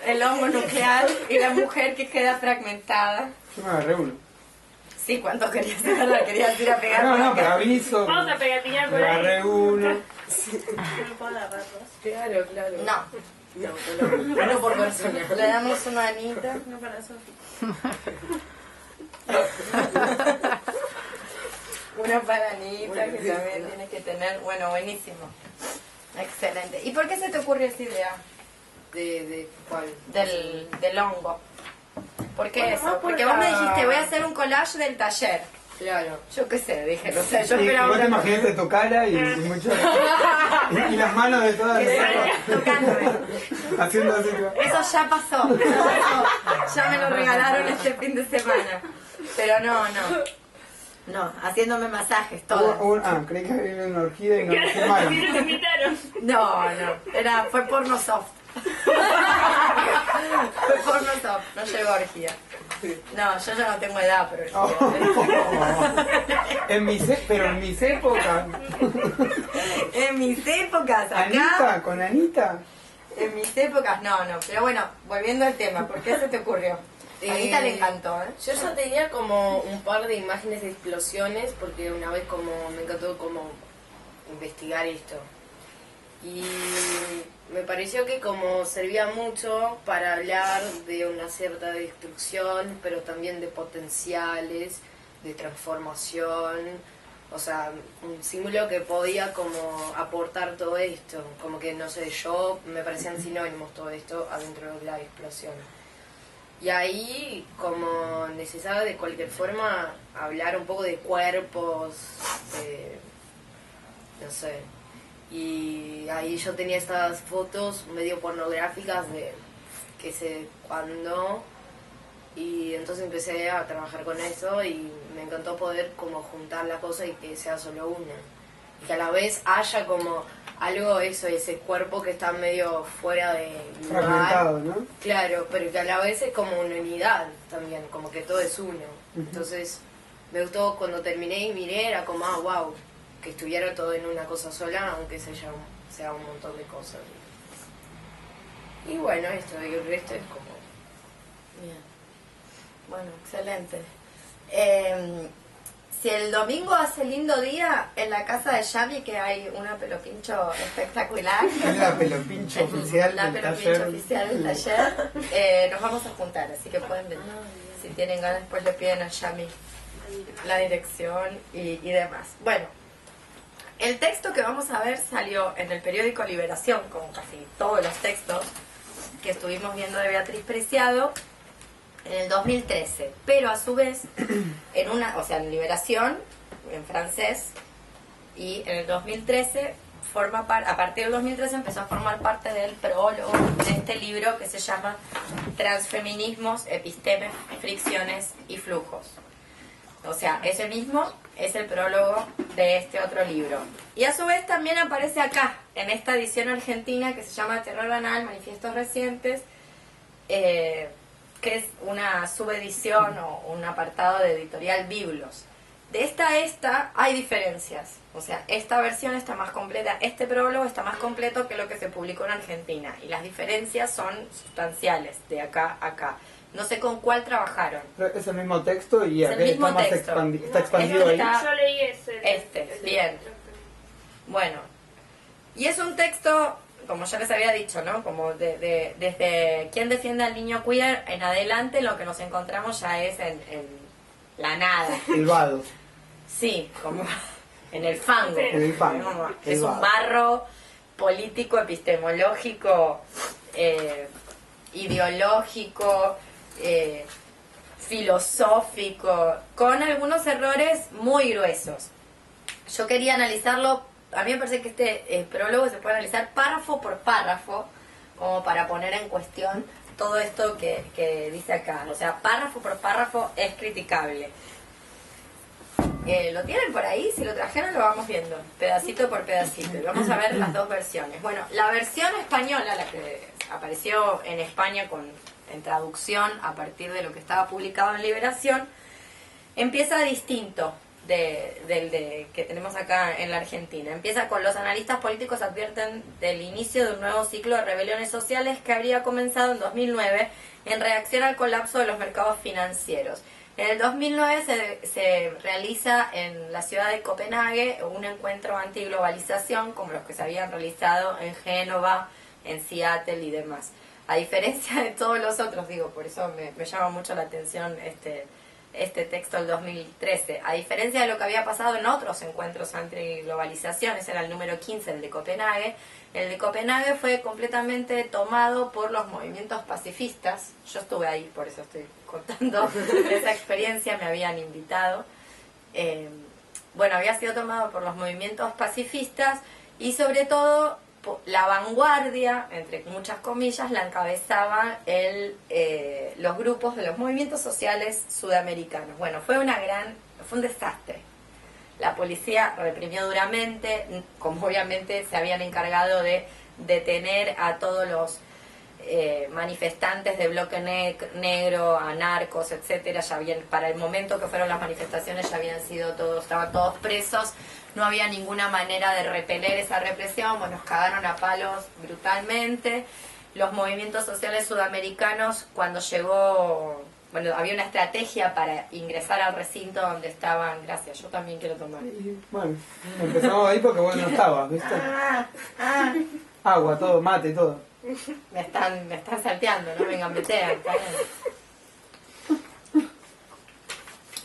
el hongo nuclear y la mujer que queda fragmentada. Yo me agarré uno. Sí, ¿cuánto querías agarrar? ¿Querías ir a pegar? No, pero aviso. Vamos a pegatinar por Me ahí. agarré uno. No puedo agarrar dos. Claro, claro. No, Uno por persona. le damos una anita. No para Sofi. Una para Anita que también tiene que tener. Bueno, buenísimo. Excelente. ¿Y por qué se te ocurrió esa idea ¿De cuál? del hongo? ¿Por qué Bueno, eso? más por Porque vos me la- dijiste, voy a hacer un collage del taller. Claro. Yo qué sé, dije, no sé, yo Y esperaba vos te una cosa. imaginaste tu cara y mucho. Y las manos de todas Tocándome. haciendo así. Eso ya pasó, ya me lo regalaron este fin de semana. Pero no, haciéndome masajes, todo. Creí que había una orquídea y no dije mal. Sí, nos invitaron. No, fue porno soft. Fue porno soft, no llegó a orgía. No, yo ya no tengo edad, pero Pero en mis épocas. en mis épocas acá. Anita, con Anita. En mis épocas, no, pero bueno, volviendo al tema, ¿por qué se te ocurrió? A Anita le encantó, ¿eh? Yo ya tenía como un par de imágenes de explosiones porque una vez como me encantó como investigar esto. Y me pareció que como servía mucho para hablar de una cierta destrucción, pero también de potenciales, de transformación, o sea, un símbolo que podía como aportar todo esto, como que no sé, yo me parecían sinónimos todo esto adentro de la explosión. Y ahí como necesitaba de cualquier forma hablar un poco de cuerpos, no sé. Y ahí yo tenía estas fotos medio pornográficas de qué sé cuándo, y entonces empecé a trabajar con eso y me encantó poder como juntar la cosa y que sea solo una, y que a la vez haya como algo, ese cuerpo que está medio fuera de lugar, Fragmentado, ¿no? claro, pero que a la vez es como una unidad también, como que todo es uno. Entonces me gustó cuando terminé y miré, era como, wow, que estuviera todo en una cosa sola, aunque sea un montón de cosas. Y bueno, esto es como... Bien. Bueno, excelente. Si el domingo hace lindo día, en la casa de Yami, que hay una pelopincho espectacular. Es la pelopincho oficial La del pelopincho taller. oficial del taller. Nos vamos a juntar, así que pueden venir. Si tienen ganas, después le piden a Yami la dirección y demás. Bueno, el texto que vamos a ver salió en el periódico Liberación, como casi todos los textos que estuvimos viendo de Beatriz Preciado, en el 2013, pero a su vez en Liberación, en francés, y en el 2013 a partir del 2013 empezó a formar parte del prólogo de este libro que se llama Transfeminismos, Epistemes, Fricciones y Flujos. O sea, ese mismo es el prólogo de este otro libro. Y a su vez también aparece acá, en esta edición argentina que se llama Terror Anal, Manifiestos Recientes, que es una subedición o un apartado de Editorial Biblos. De esta a esta hay diferencias. O sea, esta versión está más completa, este prólogo está más completo que lo que se publicó en Argentina. Y las diferencias son sustanciales, de acá a acá. No sé con cuál trabajaron. Pero es el mismo texto y Es el acá mismo está más texto. está expandido ahí. está- Yo leí ese. Bien. Bueno, y es un texto, como ya les había dicho, ¿no? Como desde ¿Quién defiende al niño queer? En adelante lo que nos encontramos ya es en la nada. El vado. Sí, como en el fango. En el fango. Como- El es un vado. barro político, epistemológico, ideológico, filosófico, con algunos errores muy gruesos. Yo quería analizarlo, a mí me parece que este prólogo se puede analizar párrafo por párrafo, como para poner en cuestión todo esto que dice acá. O sea, párrafo por párrafo es criticable. ¿Lo tienen por ahí? Si lo trajeron lo vamos viendo, pedacito por pedacito. Y vamos a ver las dos versiones. Bueno, la versión española, la que apareció en España en traducción a partir de lo que estaba publicado en Liberación, empieza distinto. que tenemos acá en la Argentina. Empieza con: los analistas políticos advierten del inicio de un nuevo ciclo de rebeliones sociales que habría comenzado en 2009 en reacción al colapso de los mercados financieros. En el 2009 se realiza en la ciudad de Copenhague un encuentro antiglobalización como los que se habían realizado en Génova, en Seattle y demás. A diferencia de todos los otros, digo, por eso me llama mucho la atención este texto del 2013. A diferencia de lo que había pasado en otros encuentros antiglobalización, ese era el número 15, el de Copenhague. El de Copenhague fue completamente tomado por los movimientos pacifistas. Yo estuve ahí, por eso estoy contando esa experiencia, me habían invitado. Había sido tomado por los movimientos pacifistas y sobre todo la vanguardia, entre muchas comillas, la encabezaban los grupos de los movimientos sociales sudamericanos. Bueno, fue un desastre. La policía reprimió duramente, como obviamente se habían encargado de detener a todos los manifestantes de bloque negro, anarcos, etcétera. Para el momento que fueron las manifestaciones ya estaban todos presos. No había ninguna manera de repeler esa represión, nos cagaron a palos brutalmente. Los movimientos sociales sudamericanos, cuando llegó, había una estrategia para ingresar al recinto donde estaban. Gracias, yo también quiero tomar. Bueno, empezamos ahí porque vos no estabas, ¿viste? Agua, todo, mate, todo. Me están salteando, no vengan, metean.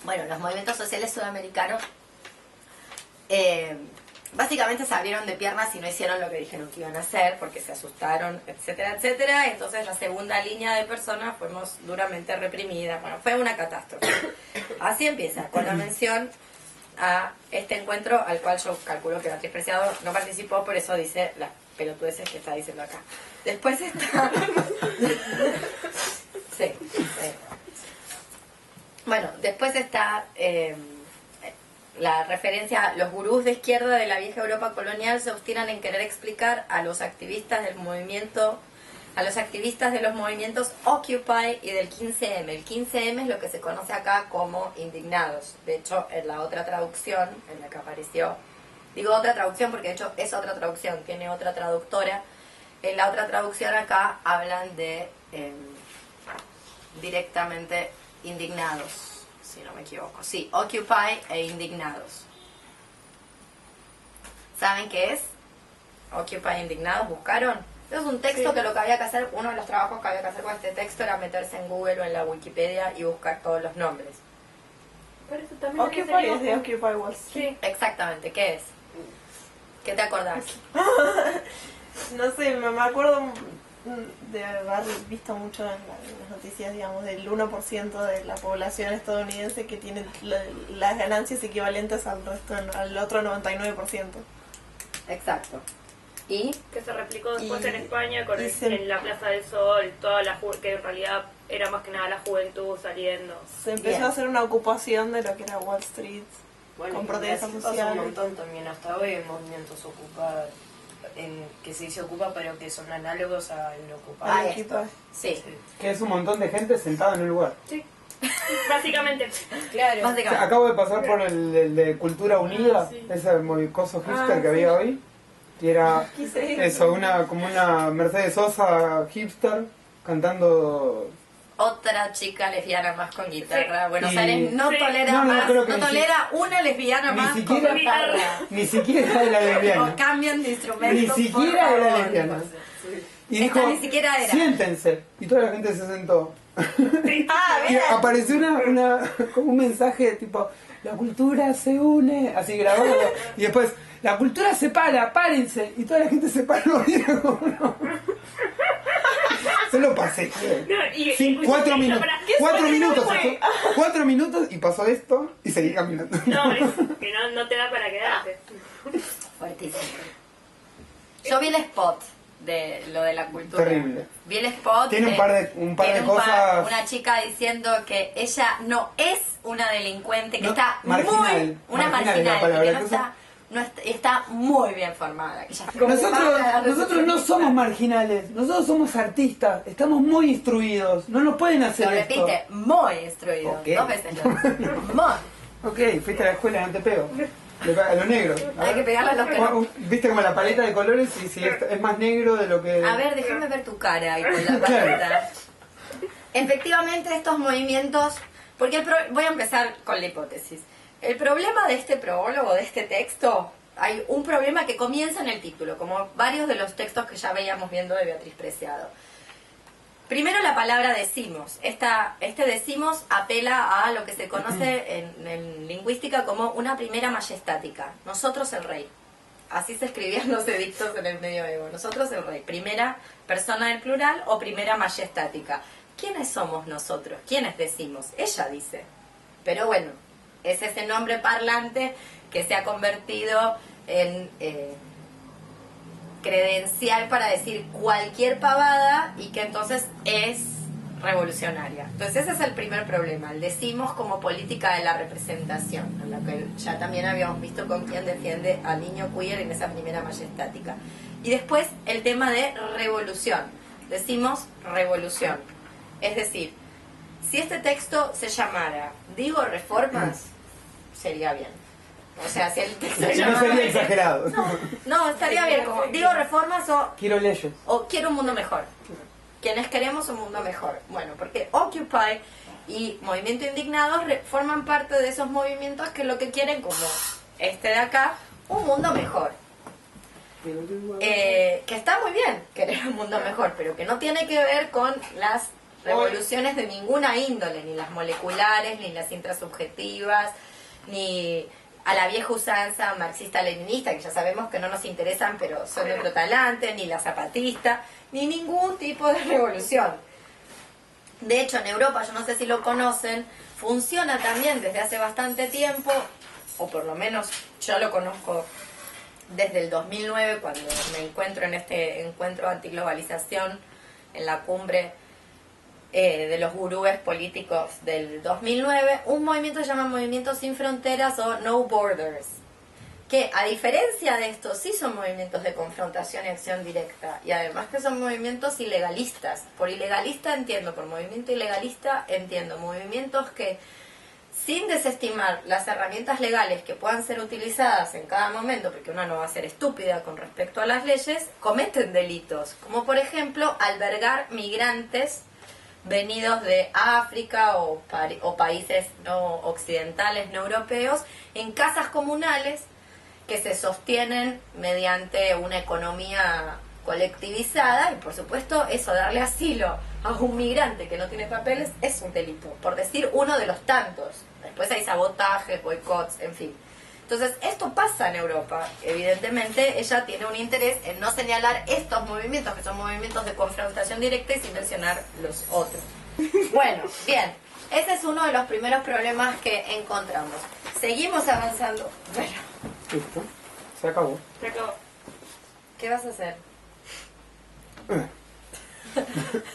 Bueno, los movimientos sociales sudamericanos básicamente se abrieron de piernas y no hicieron lo que dijeron que iban a hacer porque se asustaron, etcétera, etcétera. Entonces la segunda línea de personas fuimos duramente reprimidas. Bueno, fue una catástrofe. Así empieza, con la mención a este encuentro al cual yo calculo que Beatriz Preciado no participó, por eso dice las pelotudeces que está diciendo acá. Después está... sí. Bueno, después está... la referencia a los gurús de izquierda de la vieja Europa colonial se obstinan en querer explicar a los activistas de los movimientos Occupy y del 15M. El 15M es lo que se conoce acá como indignados. De hecho, en la otra traducción, en la que apareció, digo otra traducción porque de hecho es otra traducción, tiene otra traductora. En la otra traducción acá hablan de directamente indignados. Si no me equivoco. Sí, Occupy e indignados. ¿Saben qué es? Occupy e indignados, ¿buscaron? Es un texto que lo que había que hacer, uno de los trabajos que había que hacer con este texto era meterse en Google o en la Wikipedia y buscar todos los nombres. Pero eso también Occupy es de Occupy Wall Street. Sí. Exactamente, ¿qué es? ¿Qué te acordás? No sé, me acuerdo de haber visto mucho en las noticias, digamos, del 1% de la población estadounidense que tiene las ganancias equivalentes al resto, al otro 99%. Exacto. ¿Y? Que se replicó después Y- en España con y en se- la Plaza del Sol, toda que en realidad era más que nada la juventud saliendo. Se empezó Bien. a hacer una ocupación de lo que era Wall Street. Bueno, Con y protestas así pasa sociales. un montón también. Hasta hoy hay movimientos Ocupa, que se dice Ocupa, pero que son análogos al Ocupa. Ahí Occupy. está. Sí, Que es un montón de gente sentada en un lugar. Sí. Básicamente. Claro. O sea, básicamente. acabo de pasar por el de Cultura Unida, sí. ese coso hipster Ah, que sí. había hoy. Y era Quise ir. eso, como una Mercedes Sosa hipster cantando. Otra chica lesbiana más con guitarra. Buenos Y- Aires no Sí. tolera No, más, creo que no ni si- tolera una lesbiana ni más siquiera- con guitarra. Ni siquiera era O lesbiana. cambian de instrumento. Ni por siquiera favor. era lesbiana. Y Esta dijo, ni siquiera era. siéntense. Y toda la gente se sentó. Ah, Y bien. apareció como un mensaje tipo, la cultura se une, así grabado. Y después, la cultura se para, párense. Y toda la gente se paró. Y era como, no. Solo pasé. No, y 4 y- minutos. para- ¿qué 4 fue? minutos. ¿Qué fue? 4 minutos y pasó esto y seguí caminando. No, es que no te da para quedarte. Fuertísimo. Yo vi el spot de lo de la cultura. Terrible. Vi el spot. Tiene un par de tiene cosas- una chica diciendo que ella no es una delincuente, que No, está marginal. una Marginal es la marginal, palabra, que no entonces- está muy bien formada. Que ella está como para- Nosotros no somos marginales, nosotros somos artistas, estamos muy instruidos, no nos pueden hacer Lo esto. repite, muy instruido. Ok. 2 veces lo muy. Ok, fuiste a la escuela, no te pego. A lo negro. Hay que pegarle a los que no. Viste como la paleta de colores y si es más negro de lo que... A ver, déjame ver tu cara ahí con la paleta. Efectivamente, estos movimientos... Porque voy a empezar con la hipótesis. El problema de este prólogo, de este texto, hay un problema que comienza en el título, como varios de los textos que ya veíamos viendo de Beatriz Preciado. Primero la palabra decimos. Este decimos apela a lo que se conoce en lingüística como una primera majestática. Nosotros el rey. Así se escribían los edictos en el medioevo. Nosotros el rey. Primera persona del plural o primera majestática. ¿Quiénes somos nosotros? ¿Quiénes decimos? Ella dice. Pero bueno, es ese nombre parlante que se ha convertido en... credencial para decir cualquier pavada y que entonces es revolucionaria. Entonces ese es el primer problema, el decimos como política de la representación, en la que ya también habíamos visto con quién defiende al niño queer en esa primera majestática. Y después el tema de revolución, decimos revolución. Es decir, si este texto se llamara Digo Reformas, sería bien. O sea, si el texto No sería exagerado. No, estaría bien, como digo reformas Quiero leyes. o quiero un mundo mejor. Quienes queremos un mundo mejor. Bueno, porque Occupy y Movimiento Indignados forman parte de esos movimientos que lo que quieren, como este de acá, un mundo mejor. Que está muy bien querer un mundo mejor, pero que no tiene que ver con las revoluciones de ninguna índole, ni las moleculares, ni las intrasubjetivas, ni a la vieja usanza marxista-leninista, que ya sabemos que no nos interesan, pero son de otro talante, ni la zapatista, ni ningún tipo de revolución. De hecho, en Europa, yo no sé si lo conocen, funciona también desde hace bastante tiempo, o por lo menos yo lo conozco desde el 2009, cuando me encuentro en este encuentro antiglobalización en la cumbre de los gurúes políticos del 2009, un movimiento que se llama Movimiento Sin Fronteras o No Borders, que a diferencia de estos sí son movimientos de confrontación y acción directa, y además que son movimientos ilegalistas. Por ilegalista entiendo, por movimiento ilegalista entiendo movimientos que, sin desestimar las herramientas legales que puedan ser utilizadas en cada momento, porque una no va a ser estúpida con respecto a las leyes, cometen delitos, como por ejemplo albergar migrantes venidos de África o países no occidentales, no europeos, en casas comunales que se sostienen mediante una economía colectivizada, y por supuesto eso, darle asilo a un migrante que no tiene papeles, es un delito, por decir uno de los tantos. Después hay sabotajes, boicots, en fin. Entonces, esto pasa en Europa. Evidentemente, ella tiene un interés en no señalar estos movimientos, que son movimientos de confrontación directa, y sin mencionar los otros. Bueno, bien. Ese es uno de los primeros problemas que encontramos. Seguimos avanzando. Bueno, Listo. Se acabó. Se acabó. ¿qué vas a hacer?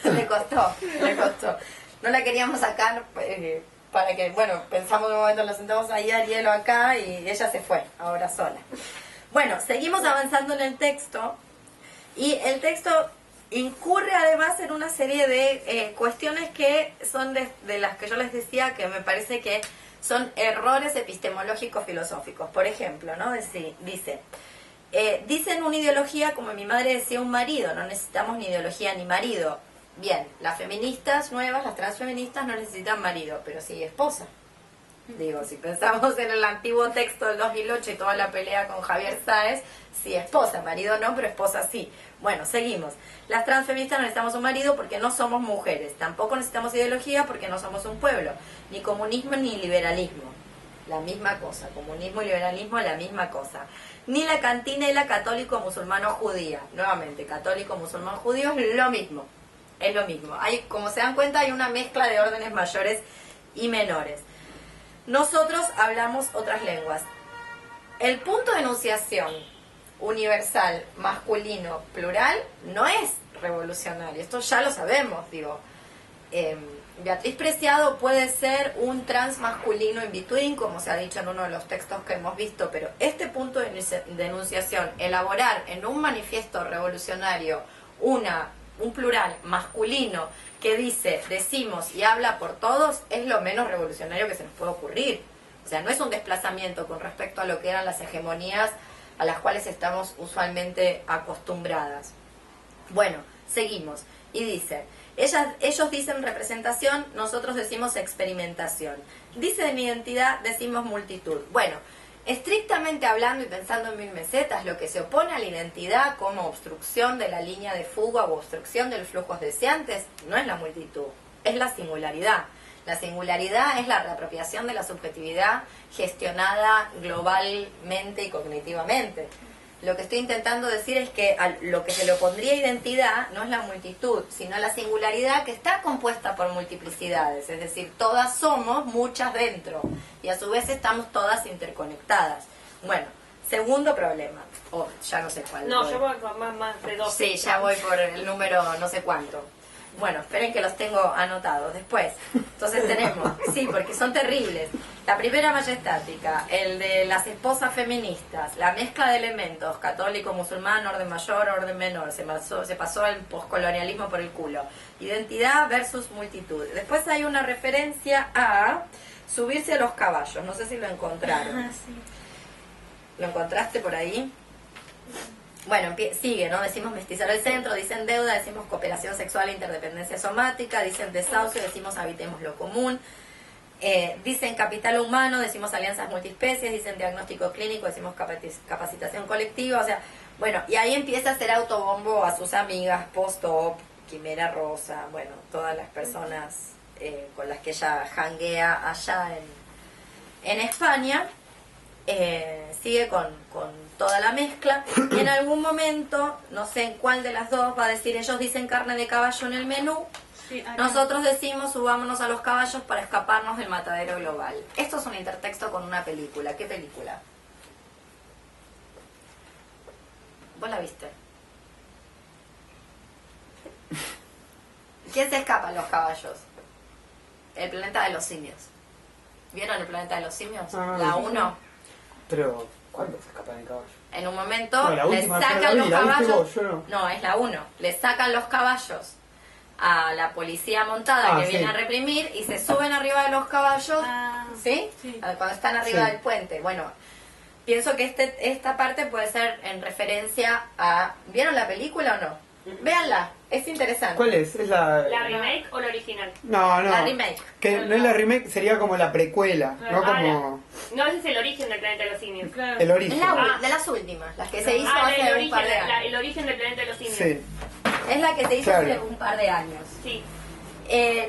Le costó, le costó. No la queríamos sacar para que, bueno, pensamos un momento, lo sentamos ahí al hielo acá y ella se fue, ahora sola. Bueno, seguimos avanzando en el texto y el texto incurre además en una serie de cuestiones que son de las que yo les decía que me parece que son errores epistemológicos filosóficos. Por ejemplo, ¿no? Dice, dicen una ideología, como mi madre decía, un marido, no necesitamos ni ideología ni marido. Bien, las feministas nuevas, las transfeministas no necesitan marido, pero sí esposa. Digo, si pensamos en el antiguo texto del 2008 y toda la pelea con Javier Sáez, sí esposa, marido no, pero esposa sí. Bueno, seguimos. Las transfeministas no necesitamos un marido porque no somos mujeres. Tampoco necesitamos ideología porque no somos un pueblo. Ni comunismo ni liberalismo. La misma cosa. Comunismo y liberalismo, la misma cosa. Ni la cantina y la católico-musulmano-judía. Nuevamente, católico-musulmán-judío es lo mismo. Es lo mismo. Hay, como se dan cuenta, hay una mezcla de órdenes mayores y menores. Nosotros hablamos otras lenguas. El punto de enunciación universal, masculino, plural, no es revolucionario. Esto ya lo sabemos, digo. Beatriz Preciado puede ser un trans masculino in between, como se ha dicho en uno de los textos que hemos visto, pero este punto de enunciación, elaborar en un manifiesto revolucionario un plural masculino que dice, decimos y habla por todos, es lo menos revolucionario que se nos puede ocurrir. O O sea, no es un desplazamiento con respecto a lo que eran las hegemonías a las cuales estamos usualmente acostumbradas. Bueno, seguimos. Y dice, ellos dicen representación, nosotros decimos experimentación. Dicen identidad, decimos multitud. Bueno, estrictamente hablando y pensando en 1000 mesetas, lo que se opone a la identidad como obstrucción de la línea de fuga o obstrucción de los flujos deseantes no es la multitud, es la singularidad. La singularidad es la reapropiación de la subjetividad gestionada globalmente y cognitivamente. Lo que estoy intentando decir es que a lo que se le opondría identidad no es la multitud, sino la singularidad que está compuesta por multiplicidades, es decir, todas somos muchas dentro y a su vez estamos todas interconectadas. Bueno, segundo problema, o ya no sé cuál. No, yo voy con más de 2. Sí, ya voy por el número no sé cuánto. Bueno, esperen que los tengo anotados después. Entonces tenemos, sí, porque son terribles. La primera majestática, el de las esposas feministas, la mezcla de elementos, católico, musulmán, orden mayor, orden menor, se pasó el poscolonialismo por el culo. Identidad versus multitud. Después hay una referencia a subirse a los caballos, no sé si lo encontraron. ¿Lo encontraste por ahí? Bueno, sigue, ¿no? Decimos mestizar el centro, dicen deuda, decimos cooperación sexual e interdependencia somática, dicen desahucio, decimos habitemos lo común, dicen capital humano, decimos alianzas multiespecies, dicen diagnóstico clínico, decimos capacitación colectiva, o sea, bueno, y ahí empieza a hacer autobombo a sus amigas, post-op, Quimera Rosa, bueno, todas las personas con las que ella janguea allá en España. Sigue con toda la mezcla y en algún momento, no sé en cuál de las dos, va a decir, ellos dicen carne de caballo en el menú, sí, nosotros decimos subámonos a los caballos para escaparnos del matadero global. Esto es un intertexto con una película. ¿Qué película? ¿Vos la viste? ¿Quién se escapa en los caballos? El planeta de los simios. ¿Vieron el planeta de los simios? La 1. Pero, ¿cuándo se escapan el caballo? En un momento No, la le última, sacan los ¿la viste caballos. vos? Yo no. No, es la 1. Le sacan los caballos a la policía montada que sí. viene a reprimir y se suben arriba de los caballos. ¿Sí? Sí. Cuando están arriba Sí. del puente. Bueno, pienso que esta parte puede ser en referencia a... ¿Vieron la película o no? Véanla, es interesante. ¿Cuál es? ¿Es ¿La remake o la original? No, no. La remake. Que no es la remake, sería como la precuela, no como No, ese es el origen del planeta de los simios. Claro. el Es origen. de las últimas, las que se hizo el hace un origen, par de años. el origen del planeta de los simios. Sí. Es la que se hizo Claro. hace un par de años. Sí.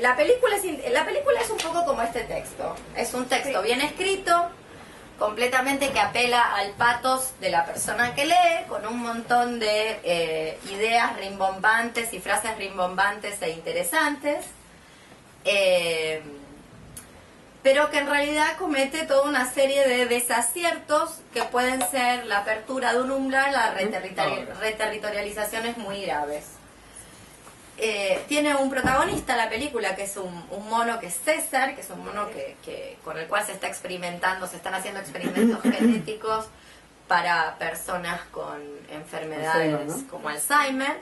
La película es un poco como este texto. Es un texto bien escrito, completamente que apela al patos de la persona que lee, con un montón de ideas rimbombantes y frases rimbombantes e interesantes, pero que en realidad comete toda una serie de desaciertos que pueden ser la apertura de un umbral a reterritorializaciones muy graves. Tiene un protagonista la película que es un mono que es César, que es un mono que con el cual se está experimentando, se están haciendo experimentos genéticos para personas con enfermedades Alzheimer, ¿no? como Alzheimer,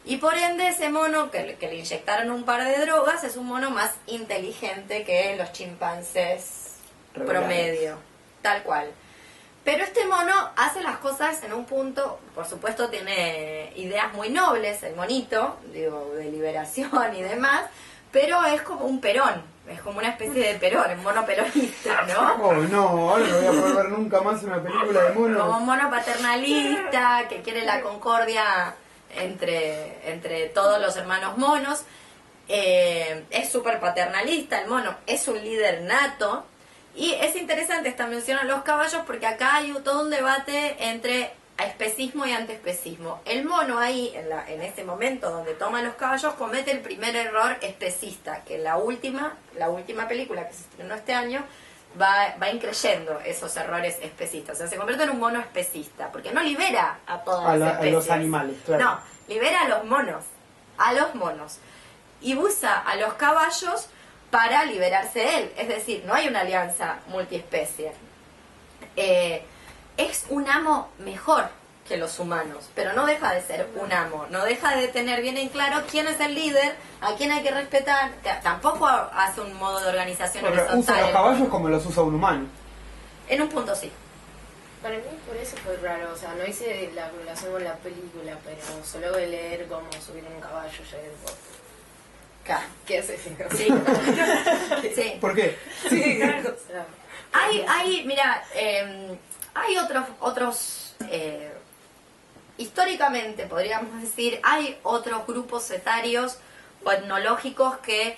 y por ende ese mono que le inyectaron un par de drogas es un mono más inteligente que los chimpancés Revelados. promedio, tal cual. Pero este mono hace las cosas en un punto, por supuesto tiene ideas muy nobles, el monito, digo, de liberación y demás, pero es como un Perón, es como una especie de Perón, un mono peronista, ¿no? Oh, no, ahora no voy a poder ver nunca más una película de Como monos. un mono paternalista, que quiere la concordia entre todos los hermanos monos. Es súper paternalista el mono, es un líder nato. Y es interesante esta mención a los caballos porque acá hay todo un debate entre especismo y antiespecismo. El mono ahí, en ese momento donde toma los caballos, comete el primer error especista, que la última película que se estrenó este año va increyendo esos errores especistas. O sea, se convierte en un mono especista, porque no libera a todas las A especies. los animales, claro. No, libera a los monos. Y usa a los caballos para liberarse de él. Es decir, no hay una alianza multiespecie. Es un amo mejor que los humanos, pero no deja de ser un amo, no deja de tener bien en claro quién es el líder, a quién hay que respetar. Tampoco hace un modo de organización Porque usa los horizontal. caballos como los usa un humano. En un punto sí. Para mí por eso fue raro, o sea, no hice la relación con la película, pero solo de leer cómo subir un caballo ya es tipo, Claro. ¿qué haces? Sí. Sí. ¿Por qué? Sí, o sea, Mira, hay otros históricamente podríamos decir, hay otros grupos etarios o etnológicos que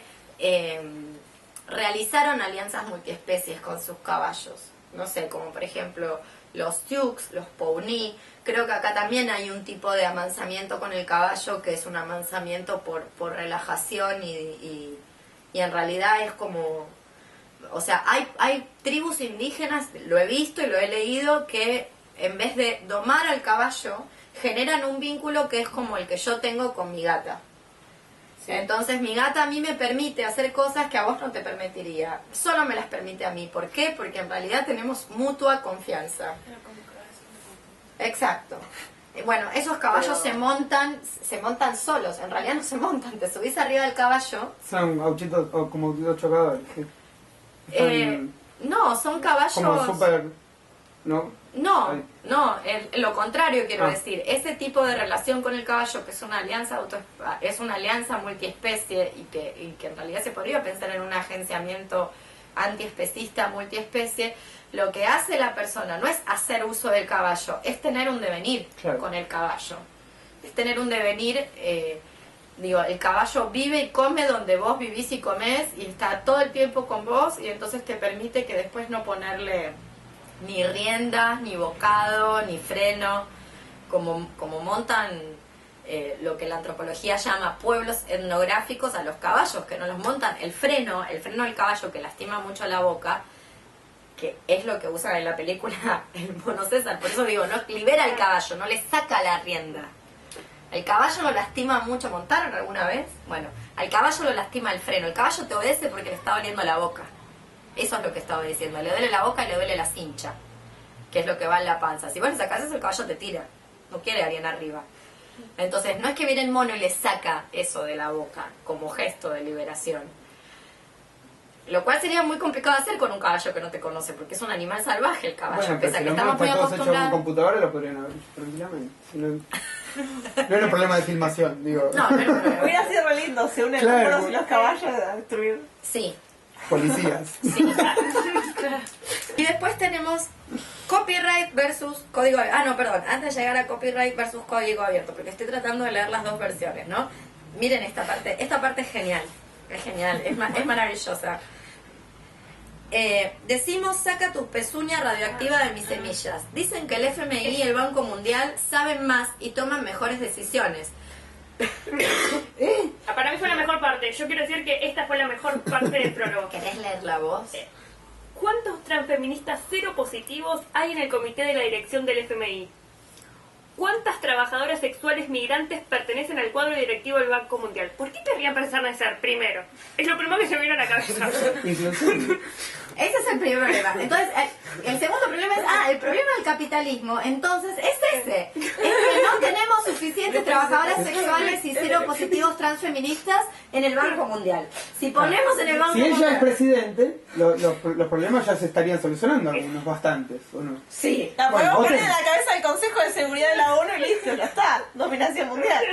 realizaron alianzas multiespecies con sus caballos. No sé, como por ejemplo los Sioux, los Pawnee. Creo que acá también hay un tipo de amansamiento con el caballo que es un amansamiento por relajación y en realidad es como... O sea, hay tribus indígenas, lo he visto y lo he leído, que en vez de domar al caballo, generan un vínculo que es como el que yo tengo con mi gata. sí. Entonces mi gata a mí me permite hacer cosas que a vos no te permitiría. Solo me las permite a mí. ¿Por qué? Porque en realidad tenemos mutua confianza. Exacto. Bueno, esos caballos se montan solos. En realidad no se montan. Te subís arriba del caballo. Son auchitos o como autitos chocadores. ¿Sí? Están No, son caballos... como súper... ¿No? No, Ay. no, lo contrario quiero Ah. decir. Ese tipo de relación con el caballo, que es una alianza es una alianza multiespecie y que en realidad se podría pensar en un agenciamiento antiespecista, multiespecie, lo que hace la persona no es hacer uso del caballo, es tener un devenir Claro. con el caballo. Es tener un devenir, el caballo vive y come donde vos vivís y comés y está todo el tiempo con vos y entonces te permite que después no ponerle ni riendas, ni bocado, ni freno, como montan lo que la antropología llama pueblos etnográficos a los caballos, que no los montan. El freno del caballo que lastima mucho la boca, que es lo que usan en la película el mono César, por eso digo, no libera al caballo, no le saca la rienda. El caballo lo lastima mucho. ¿Montaron alguna vez? Bueno, al caballo lo lastima el freno. El caballo te obedece porque le está doliendo la boca. Eso es lo que estaba diciendo. Le duele la boca y le duele la cincha, que es lo que va en la panza. Si vos le sacás eso, el caballo te tira. No quiere a alguien arriba. Entonces, no es que viene el mono y le saca eso de la boca como gesto de liberación. Lo cual sería muy complicado de hacer con un caballo que no te conoce, porque es un animal salvaje el caballo. Bueno, Pese pero a si que los estamos muy está todos hechos con acostumbrados. computadora lo podrían haber hecho tranquilamente. Si no, no era un problema de filmación, digo. No, no. Hubiera sido re lindo, se unen Claro. los monos y los caballos a destruir. Sí. Policías. Sí. Y después tenemos copyright versus código abierto. Ah, no, perdón. Antes de llegar a copyright versus código abierto, porque estoy tratando de leer las dos versiones, ¿no? Miren esta parte. Esta parte es genial. Es genial. Es maravillosa. Decimos, saca tu pezuña radioactiva de mis semillas. Dicen que el FMI y el Banco Mundial saben más y toman mejores decisiones. Para mí fue la mejor parte. Yo quiero decir que esta fue la mejor parte del prólogo. ¿Querés leer la voz? ¿Cuántos transfeministas cero positivos hay en el comité de la dirección del FMI? ¿Cuántas trabajadoras sexuales migrantes pertenecen al cuadro directivo del Banco Mundial? ¿Por qué querrían pensar en ser primero? Es lo primero que se me vino a la cabeza. Inclusive. Ese es el primer problema. Entonces, el segundo problema es, el problema del capitalismo, entonces, es ese. Es que no tenemos suficientes trabajadoras sexuales y cero positivos transfeministas en el Banco Mundial. Si ponemos en el Banco Si ella es Mundial... presidente, los problemas ya se estarían solucionando, algunos bastantes, ¿o no? Sí. La Bueno, podemos poner voten. en la cabeza del Consejo de Seguridad de la ONU y listo, ya está. Dominación mundial.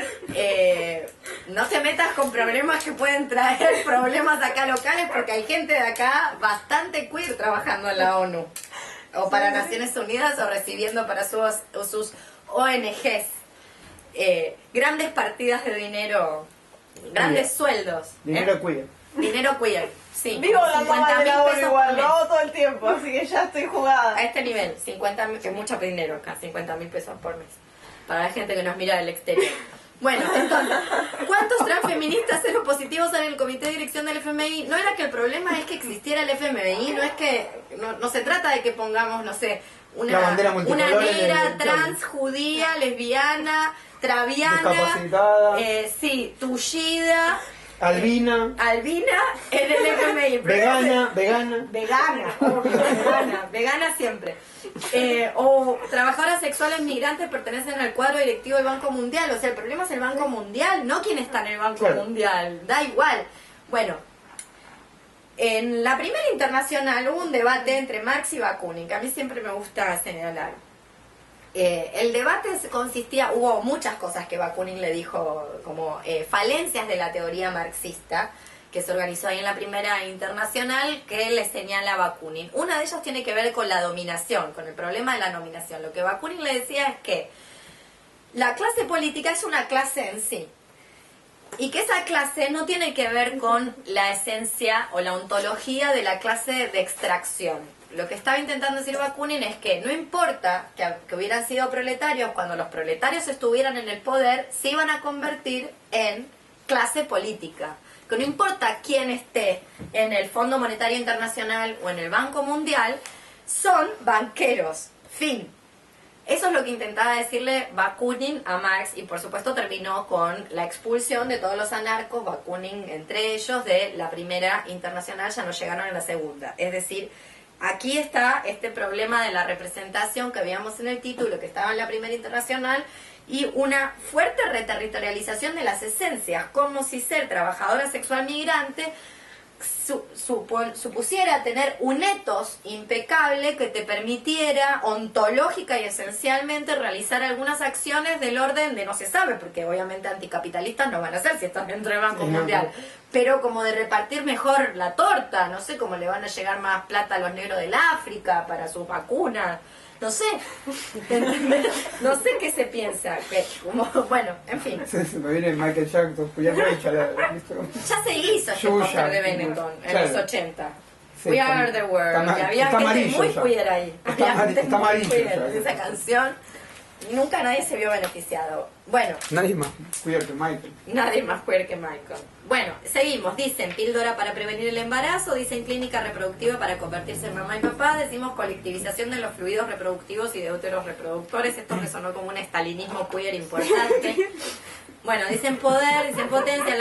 No te metas con problemas que pueden traer problemas acá locales, porque hay gente de acá bastante queer trabajando en la ONU o para Naciones Unidas o recibiendo para sus ONGs grandes partidas de dinero, grandes sueldos, Dinero queer. dinero queer, sí, Vivo hablando mal de la 50.000 ONU pesos igual, por lo mes. hago todo el tiempo, así que ya estoy jugada. A este nivel, 50.000, que es mucho dinero acá, 50.000 pesos por mes, para la gente que nos mira del exterior. Bueno, entonces, ¿cuántos transfeministas cero positivos en el comité de dirección del FMI? No era que el problema es que existiera el FMI, no es que, no se trata de que pongamos, no sé, La bandera una multicolor en el negra, directorio. trans, judía, lesbiana, traviana, Discapacitada. sí, tullida, Albina, albina en el FMI. vegana, Vegana, vegana siempre. O trabajadoras sexuales migrantes pertenecen al cuadro directivo del Banco Mundial. O sea, el problema es el Banco Mundial, no quién está en el Banco Claro. Mundial. Da igual. Bueno, En la primera internacional hubo un debate entre Marx y Bakunin, que a mí siempre me gusta señalar. El debate consistía, hubo muchas cosas que Bakunin le dijo como falencias de la teoría marxista, que se organizó ahí en la primera internacional, que le señala a Bakunin. Una de ellas tiene que ver con la dominación, con el problema de la dominación. Lo que Bakunin le decía es que la clase política es una clase en sí, y que esa clase no tiene que ver con la esencia o la ontología de la clase de extracción. Lo que estaba intentando decir Bakunin es que no importa que hubieran sido proletarios, cuando los proletarios estuvieran en el poder, se iban a convertir en clase política. Que no importa quién esté en el Fondo Monetario Internacional o en el Banco Mundial, son banqueros. Fin. Eso es lo que intentaba decirle Bakunin a Marx, y por supuesto terminó con la expulsión de todos los anarcos, Bakunin entre ellos, de la primera internacional, ya no llegaron a la segunda. Es decir, aquí está este problema de la representación que veíamos en el título, que estaba en la primera internacional, y una fuerte reterritorialización de las esencias, como si ser trabajadora sexual migrante supusiera tener un etos impecable que te permitiera ontológica y esencialmente realizar algunas acciones del orden de no se sabe, porque obviamente anticapitalistas no van a ser si están dentro del Banco Mundial, pero como de repartir mejor la torta, no sé, cómo le van a llegar más plata a los negros del África para sus vacunas, no sé, no sé qué se piensa, que como, bueno, en fin. Se me viene Michael Jackson, Julián Recha, Ya se hizo este Yuya, póster de Benetton en claro. los 80. Sí, We Are the World. Y había está gente amarillo muy ya. queer ahí. Está Había gente está muy amarillo queer ya. de esa canción. Y nunca nadie se vio beneficiado. Bueno, Nadie más queer que Michael. nadie más queer que Michael. Bueno, seguimos. Dicen píldora para prevenir el embarazo, dicen clínica reproductiva para convertirse en mamá y papá, decimos colectivización de los fluidos reproductivos y de úteros reproductores. Esto resonó como un estalinismo queer importante. Bueno, dicen poder, dicen potencia,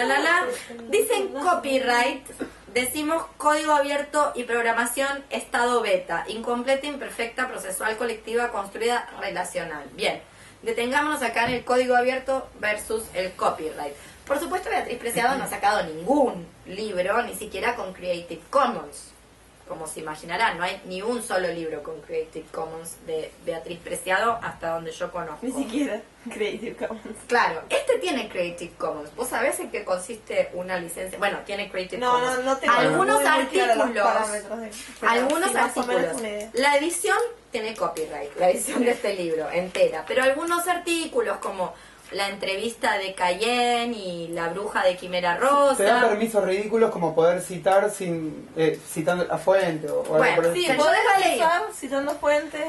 dicen copyright, decimos código abierto y programación estado beta, incompleta, imperfecta, procesual, colectiva, construida, relacional. Bien, detengámonos acá en el código abierto versus el copyright. Por supuesto, Beatriz Preciado no ha sacado ningún libro, ni siquiera con Creative Commons. Como se imaginarán, no hay ni un solo libro con Creative Commons de Beatriz Preciado hasta donde yo conozco. Ni siquiera Creative Commons. Claro, este tiene Creative Commons. ¿Vos sabés en qué consiste una licencia? Bueno, tiene Creative Commons. No tengo algunos muy claro los artículos, parámetros pero algunos sí, más o menos artículos. una idea. La edición tiene copyright, la edición de este libro entera. Pero algunos artículos como la entrevista de Cayenne y la bruja de Quimera Rosa. Te da permisos ridículos como poder citar sin citando a fuente o algo Bueno, por el Sí, Pero podés yo la leí. usar citando fuentes.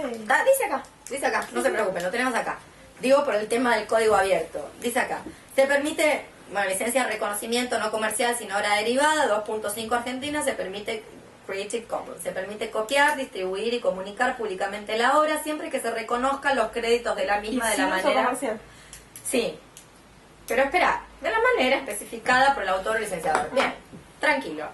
Dice acá, no se preocupen, lo tenemos acá. Digo por el tema del código abierto. Dice acá, se permite, bueno, licencia de reconocimiento no comercial sin obra derivada, 2.5 Argentina, se permite Creative Commons. Se permite copiar, distribuir y comunicar públicamente la obra siempre que se reconozcan los créditos de la misma de la manera. Sí, pero espera, de la manera especificada por el autor o licenciador. Bien, tranquilo.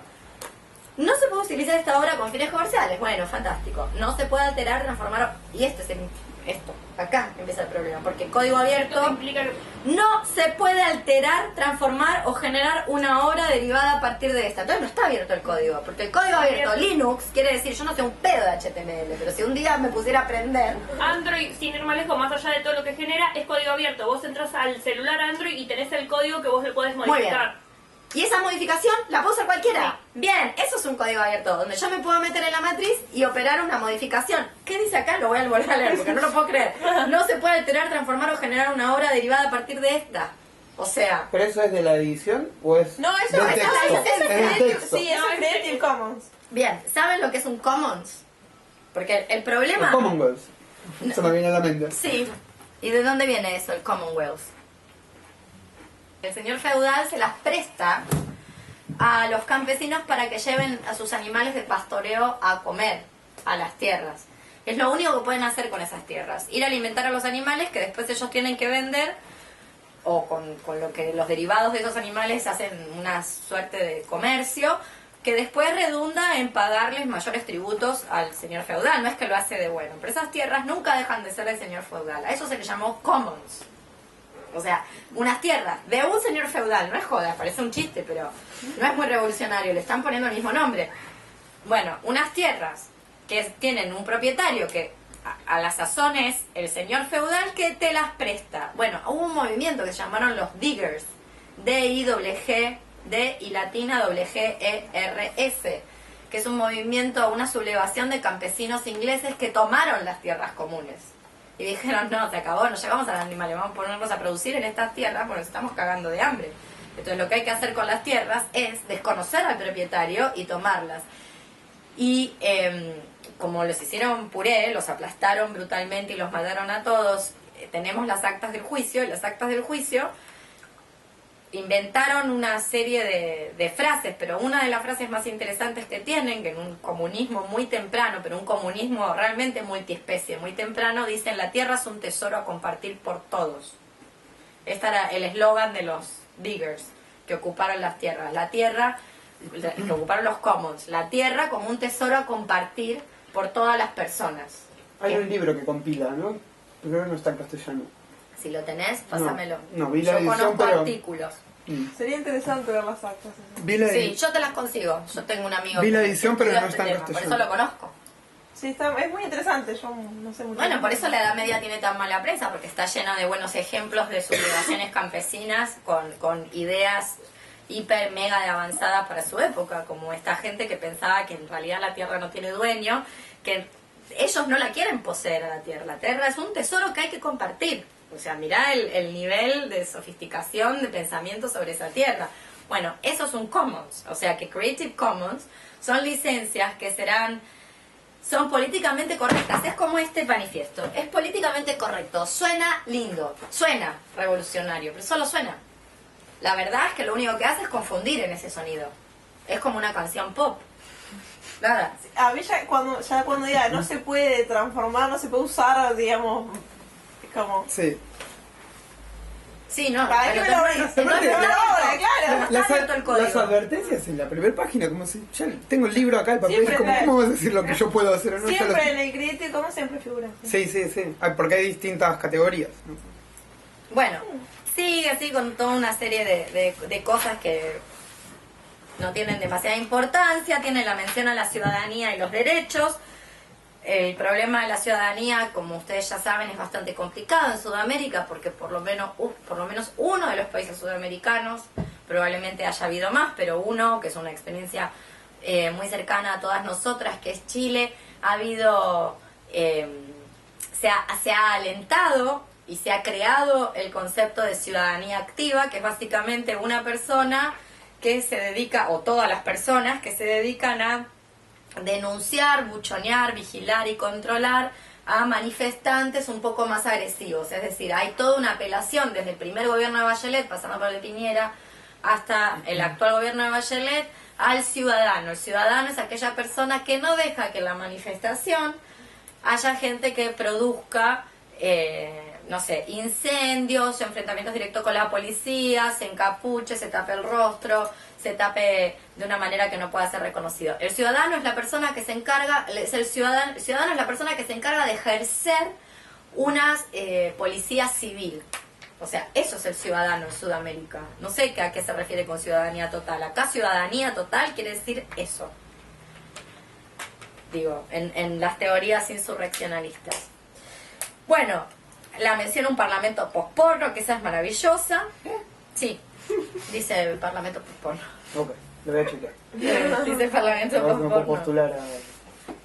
No se puede utilizar esta obra con fines comerciales. Bueno, fantástico. No se puede alterar, transformar. Y esto acá empieza el problema, porque el código abierto Esto implica que no se puede alterar, transformar o generar una obra derivada a partir de esta. Entonces no está abierto el código, porque el código abierto Linux quiere decir, yo no sé un pedo de HTML, pero si un día me pusiera a aprender. Android, sin ir más lejos, más allá de todo lo que genera, es código abierto. Vos entras al celular Android y tenés el código que vos le podés modificar. Y esa modificación la puede usar cualquiera. Bien, eso es un código abierto, donde yo me puedo meter en la matriz y operar una modificación. ¿Qué dice acá? Lo voy a volver a leer porque no lo puedo creer. No se puede alterar, transformar o generar una obra derivada a partir de esta. O sea... ¿Pero eso es de la edición o es No, eso del es texto? es Es del texto. Sí, eso es Creative Commons. Bien, ¿saben lo que es un commons? Porque el problema... El Commonwealth. Se me viene a la mente. Sí. ¿Y de dónde viene eso, el Commonwealth? El señor feudal se las presta a los campesinos para que lleven a sus animales de pastoreo a comer a las tierras. Es lo único que pueden hacer con esas tierras. Ir a alimentar a los animales que después ellos tienen que vender, o con lo que los derivados de esos animales hacen una suerte de comercio, que después redunda en pagarles mayores tributos al señor feudal. No es que lo hace de bueno, pero esas tierras nunca dejan de ser del señor feudal. A eso se le llamó commons. O sea, unas tierras de un señor feudal, no es joda, parece un chiste, pero no es muy revolucionario, le están poniendo el mismo nombre. Bueno, unas tierras que tienen un propietario que a la sazón es el señor feudal que te las presta. Bueno, hubo un movimiento que se llamaron los diggers, D-I-G-G, D y latina W-G-E-R-S, que es un movimiento, una sublevación de campesinos ingleses que tomaron las tierras comunes. Y dijeron, no, se acabó, nos llevamos a los animales, vamos a ponernos a producir en estas tierras porque nos estamos cagando de hambre. Entonces lo que hay que hacer con las tierras es desconocer al propietario y tomarlas. Y como les hicieron puré, los aplastaron brutalmente y los mataron a todos, tenemos las actas del juicio, y las actas del juicio inventaron una serie de frases, pero una de las frases más interesantes que tienen, que en un comunismo muy temprano, pero un comunismo realmente multiespecie, muy temprano, dicen: la tierra es un tesoro a compartir por todos. Este era el eslogan de los diggers que ocuparon las tierras. La tierra, que ocuparon los commons, la tierra como un tesoro a compartir por todas las personas. Hay un libro que compila, ¿no? Pero no está en castellano. Si lo tenés, pásamelo. No, vi la yo edición, conozco pero... artículos. Sería interesante ver las actas. Vi la, Sí, yo te las consigo. Yo tengo un amigo vi la que edición, pero estudia no está en tema, por castellano. eso lo conozco. Sí, es muy interesante, yo no sé mucho. Bueno, por eso la Edad Media tiene tan mala prensa, porque está llena de buenos ejemplos de sublevaciones campesinas con ideas hiper mega de avanzadas para su época, como esta gente que pensaba que en realidad la tierra no tiene dueño, que ellos no la quieren poseer a la tierra. La tierra es un tesoro que hay que compartir. O sea, mirá el nivel de sofisticación de pensamiento sobre esa tierra. Bueno, eso es un Commons. O sea que Creative Commons son licencias que son políticamente correctas. Es como este manifiesto. Es políticamente correcto. Suena lindo. Suena revolucionario. Pero solo suena. La verdad es que lo único que hace es confundir en ese sonido. Es como una canción pop. Nada. A mí cuando ya no se puede transformar, no se puede usar, digamos, como... Sí. Sí, no. ¿Para qué me lo ves? No está ahora, abierto. claro. No está abierto el código. Las advertencias en la primera página, como si ya tengo el libro acá, el papel, Siempre es como, está. ¿cómo vas a decir lo que yo puedo hacer o no? Siempre en el Creative Commons siempre figura. Sí, sí, sí. Porque hay distintas categorías, ¿no? Bueno, sigue así con toda una serie de cosas que no tienen demasiada importancia. Tiene la mención a la ciudadanía y los derechos. El problema de la ciudadanía, como ustedes ya saben, es bastante complicado en Sudamérica, porque por lo menos uno de los países sudamericanos, probablemente haya habido más, pero uno, que es una experiencia muy cercana a todas nosotras, que es Chile, ha habido, se ha alentado y se ha creado el concepto de ciudadanía activa, que es básicamente una persona que se dedica, o todas las personas que se dedican a denunciar, buchonear, vigilar y controlar a manifestantes un poco más agresivos. Es decir, hay toda una apelación desde el primer gobierno de Bachelet, pasando por el de Piñera, hasta el actual gobierno de Bachelet, al ciudadano. El ciudadano es aquella persona que no deja que en la manifestación haya gente que produzca no sé, incendios, enfrentamientos directos con la policía, se encapuche, se tape el rostro, se tape de una manera que no pueda ser reconocido. El ciudadano es la persona que se encarga, el ciudadano es la persona que se encarga de ejercer una policía civil. O sea, eso es el ciudadano en Sudamérica. No sé a qué se refiere con ciudadanía total. Acá ciudadanía total quiere decir eso. Digo, en las teorías insurreccionalistas. Bueno, la menciona un parlamento posporno, que esa es maravillosa. Sí, dice el parlamento posporno. Ok, lo voy a chequear. Dice el parlamento Ahora me puedo posporno. postular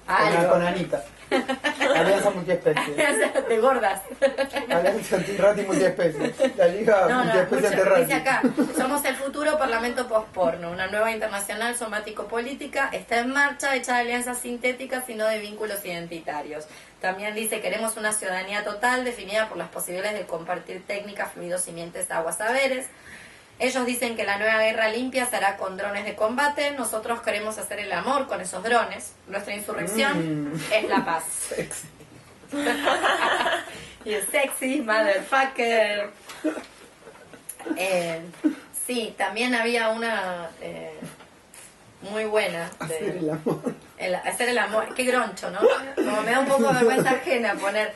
Algo. con Anita. Alianza Multiespecie. De gordas. Alianza Antirrati Multiespecie. La Liga Multiespecie Dice Antirrati. acá, somos el futuro parlamento posporno, una nueva internacional somático-política está en marcha, hecha de alianzas sintéticas y no de vínculos identitarios. También dice, queremos una ciudadanía total definida por las posibilidades de compartir técnicas, fluidos, simientes, aguas, saberes. Ellos dicen que la nueva guerra limpia se hará con drones de combate. Nosotros queremos hacer el amor con esos drones. Nuestra insurrección es la paz. Sexy. Y es sexy, motherfucker. Sí, también había una muy buena. Hacer el amor. Hacer el amor. Qué groncho, ¿no? Como me da un poco de vergüenza ajena poner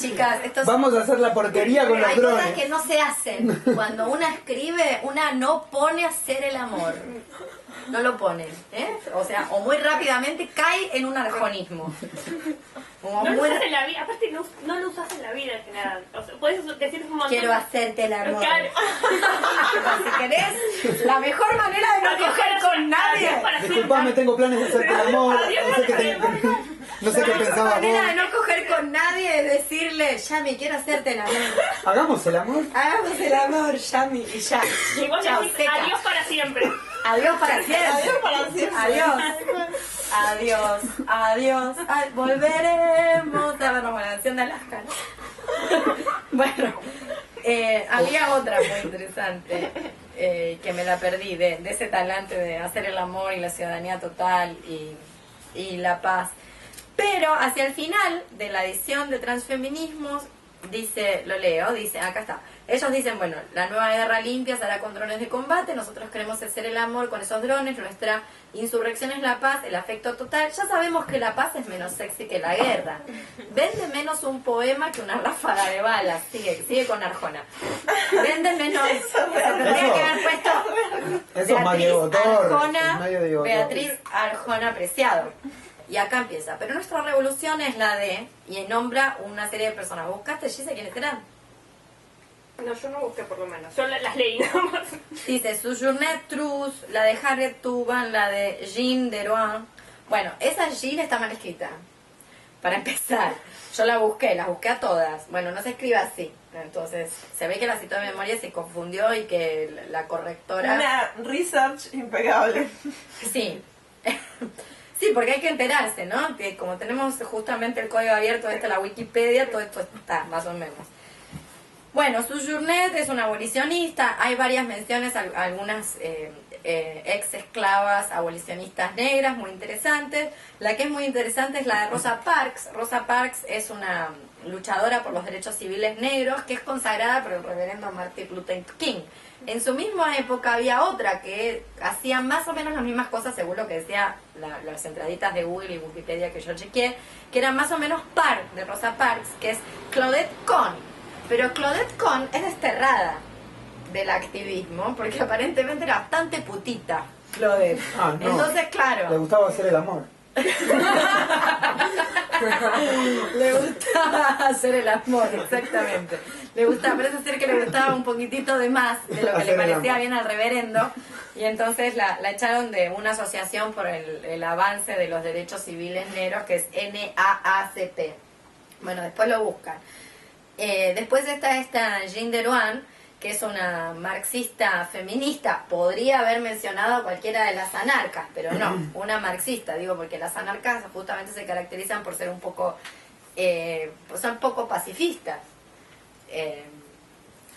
Chicas, esto es... Vamos a hacer la porquería con los Hay cosas drones. que no se hacen. Cuando una escribe, una no pone a hacer el amor. No lo pone, ¿eh? O sea, o muy rápidamente cae en un arjonismo. Como No lo muy usas en la vida, aparte no lo usas en la vida en general. O sea, puedes decir un montón. quiero hacerte el amor. Claro. Si querés, la mejor manera de no Adiós coger para con siempre, nadie. adiós para Disculpame, siempre. tengo planes de hacerte el amor. Adiós, No sé qué, no sé qué La mejor pensabas manera de vos. no coger con nadie es decirle, Yami, quiero hacerte el amor. Hagamos el amor. Hagamos el amor, Yami, y ya. Y vos Chao, decís, seca. adiós para siempre. Adiós para siempre. Adiós para siempre. Adiós. Adiós. Adiós. Volveremos a vernos con la canción de Alaska. Bueno, había otra muy interesante que me la perdí de ese talante de hacer el amor y la ciudadanía total y la paz. Pero hacia el final de la edición de Transfeminismos dice, lo leo, dice, acá está. Ellos dicen, bueno, la nueva guerra limpia se hará con drones de combate, nosotros queremos hacer el amor con esos drones, nuestra insurrección es la paz, el afecto total. Ya sabemos que la paz es menos sexy que la guerra. Vende menos un poema que una ráfaga de balas. Sigue con Arjona. Vende menos... Tendría que haber puesto Eso es más Diego Torres. Arjona, medio Diego Beatriz Arjona Preciado. Y acá empieza. Pero nuestra revolución es la de... Y nombra una serie de personas. ¿Buscaste, Gise, quiénes eran? No, yo no busqué por lo menos. Yo las leí nada más. Dice Sojourner Truth, la de Harriet Tubman, la de Jean Deroin. Bueno, esa Jean está mal escrita. Para empezar, yo las busqué a todas. Bueno, no se escribe así. Entonces, se ve que la citó de memoria y se confundió y que la correctora... Una research impecable. Sí. Sí, porque hay que enterarse, ¿no? Que como tenemos justamente el código abierto de la Wikipedia, todo esto está más o menos. Bueno, Sojourner es una abolicionista, hay varias menciones a algunas ex esclavas abolicionistas negras muy interesantes. La que es muy interesante es la de Rosa Parks. Rosa Parks es una luchadora por los derechos civiles negros que es consagrada por el reverendo Martin Luther King. En su misma época había otra que hacía más o menos las mismas cosas, según lo que decía las entraditas de Google y Wikipedia que yo chequeé, que eran más o menos par de Rosa Parks, que es Claudette Cohn. Pero Claudette Cohn es desterrada del activismo porque aparentemente era bastante putita, Claudette. Ah, no. Entonces, claro, Le gustaba hacer el amor. le gustaba hacer el amor, exactamente. Le gustaba, parece ser que le gustaba un poquitito de más de lo que Hacer le el parecía amor. bien al reverendo. Y entonces la echaron de una asociación por el avance de los derechos civiles negros, que es NAACP. Bueno, después lo buscan. Después está esta Jean Deroin, que es una marxista feminista. Podría haber mencionado a cualquiera de las anarcas, pero no, una marxista, digo, porque las anarcas justamente se caracterizan por ser un poco, son poco pacifistas.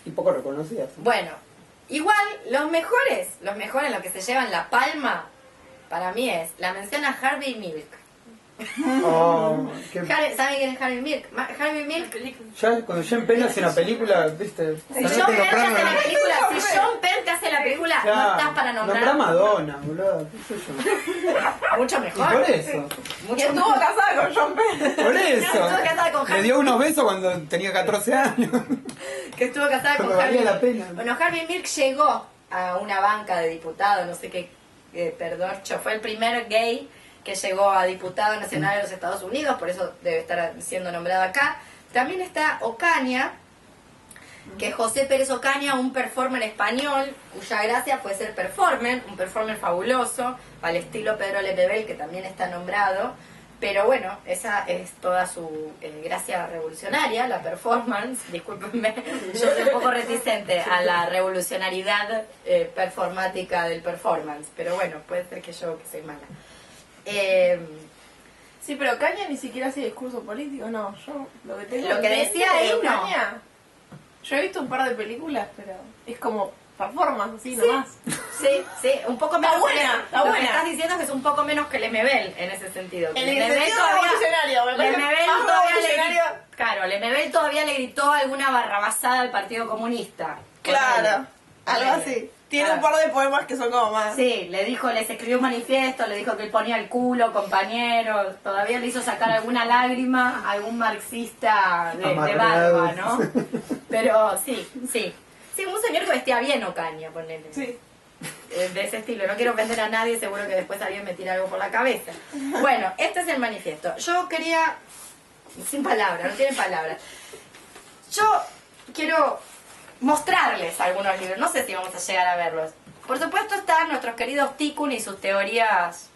Y poco reconocidas. Bueno, igual los mejores, los que se llevan la palma, para mí es la mención a Harvey Milk. Oh, ¿Saben quién es Harvey Milk? Harvey Milk. ya cuando Sean Penn hace una película, viste. Si Salón John Penn te temprano, hace la ¿no? película, si John Penn te hace la película, Claro, no estás para nombrar. Nombrá a Madonna, boludo. ¿Qué sé yo? Mucho Y mejor. por eso. Y Mucho estuvo mejor. casada con John Penn. Por eso. Estuvo casada con Le Harvey. dio unos besos cuando tenía 14 años. Que estuvo casada con Cuando valía Harvey la pena. Bueno, Harvey Milk llegó a una banca de diputados, no sé qué, perdorcho. Fue el primer gay que llegó a diputado nacional de los Estados Unidos, por eso debe estar siendo nombrado acá. También está Ocaña, que es José Pérez Ocaña, un performer español, cuya gracia fue ser performer, un performer fabuloso, al estilo Pedro Lemebel, que también está nombrado. Pero bueno, esa es toda su gracia revolucionaria, la performance. Discúlpenme, yo soy un poco reticente a la revolucionariedad performática del performance. Pero bueno, puede ser que yo que soy mala. Sí, pero Caña ni siquiera hace discurso político, no. Yo lo que tengo Lo que en mente decía ahí, de no. Caña, yo he visto un par de películas, pero es como performance, así nomás. Sí, un poco menos. buena, está lo que buena. estás diciendo es que es un poco menos que Lemebel en ese sentido. Que En el Lemebel sentido revolucionario, me parece Lemebel más todavía revolucionario. claro, Lemebel todavía le gritó alguna barrabasada al Partido Comunista. Claro, algo Ponele. así. Tiene un par de poemas que son como más. Sí, les escribió un manifiesto, le dijo que él ponía el culo, compañero, todavía le hizo sacar alguna lágrima a algún marxista de barba, ¿no? Pero sí. Sí, un señor que vestía bien Ocaña, ponele. Sí. De ese estilo. No quiero ofender a nadie, seguro que después alguien me tira algo por la cabeza. Bueno, este es el manifiesto. Yo quería... Sin palabras, no tienen palabras. Yo quiero mostrarles algunos libros. No sé si vamos a llegar a verlos. Por supuesto están nuestros queridos Tikkun y sus teorías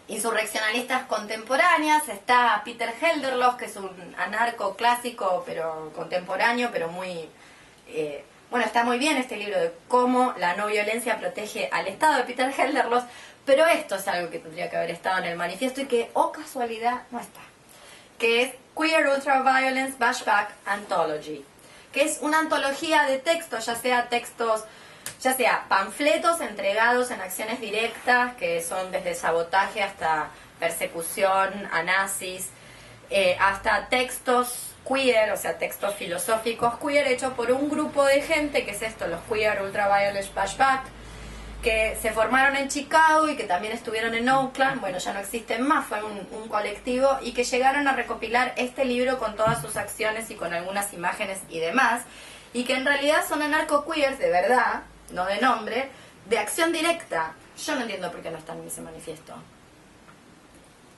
insurreccionalistas contemporáneas. Está Peter Helderlos, que es un anarco clásico, pero contemporáneo, pero muy... bueno, está muy bien este libro de cómo la no violencia protege al Estado, de Peter Helderlos, pero esto es algo que tendría que haber estado en el manifiesto y que, oh casualidad, no está. Que es Queer Ultraviolence Bashback Anthology, que es una antología de textos, ya sea panfletos entregados en acciones directas, que son desde sabotaje hasta persecución a nazis, hasta textos queer, o sea, textos filosóficos queer, hechos por un grupo de gente, que es esto, los Queer Ultraviolence Bashback, que se formaron en Chicago y que también estuvieron en Oakland, bueno, ya no existen más, fue un colectivo, y que llegaron a recopilar este libro con todas sus acciones y con algunas imágenes y demás, y que en realidad son anarco-queers de verdad, no de nombre, de acción directa. Yo no entiendo por qué no están en ese manifiesto.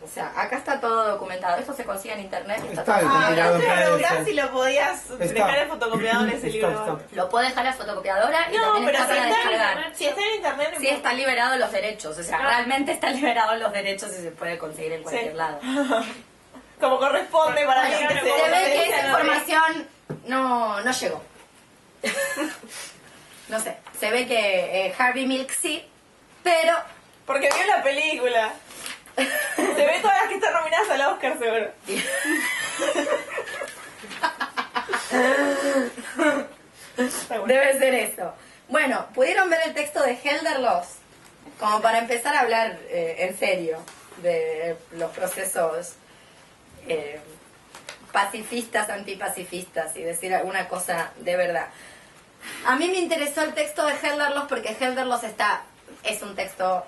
O sea, acá está todo documentado. Esto se consigue en internet. Está todo. tirado te en iba a preguntar PDF. si lo podías dejar en fotocopiador ese libro. Lo puede dejar la fotocopiadora y No, también pero está si para está, descargar. si está en internet... no Sí, está liberado los derechos. O sea, realmente están liberados los derechos y se puede conseguir en cualquier Sí. lado. Como corresponde para Bueno, alguien que se ve que dedica esa a la información no llegó. No sé, se ve que Harvey Milk sí, pero Porque vio la película. Se ve todas las que están nominadas al Oscar, seguro. Está bueno. debe ser eso. Bueno, ¿pudieron ver el texto de Helderlos? Como para empezar a hablar en serio de los procesos pacifistas, antipacifistas y decir alguna cosa de verdad. A mí me interesó el texto de Helderlos porque Helderlos es un texto,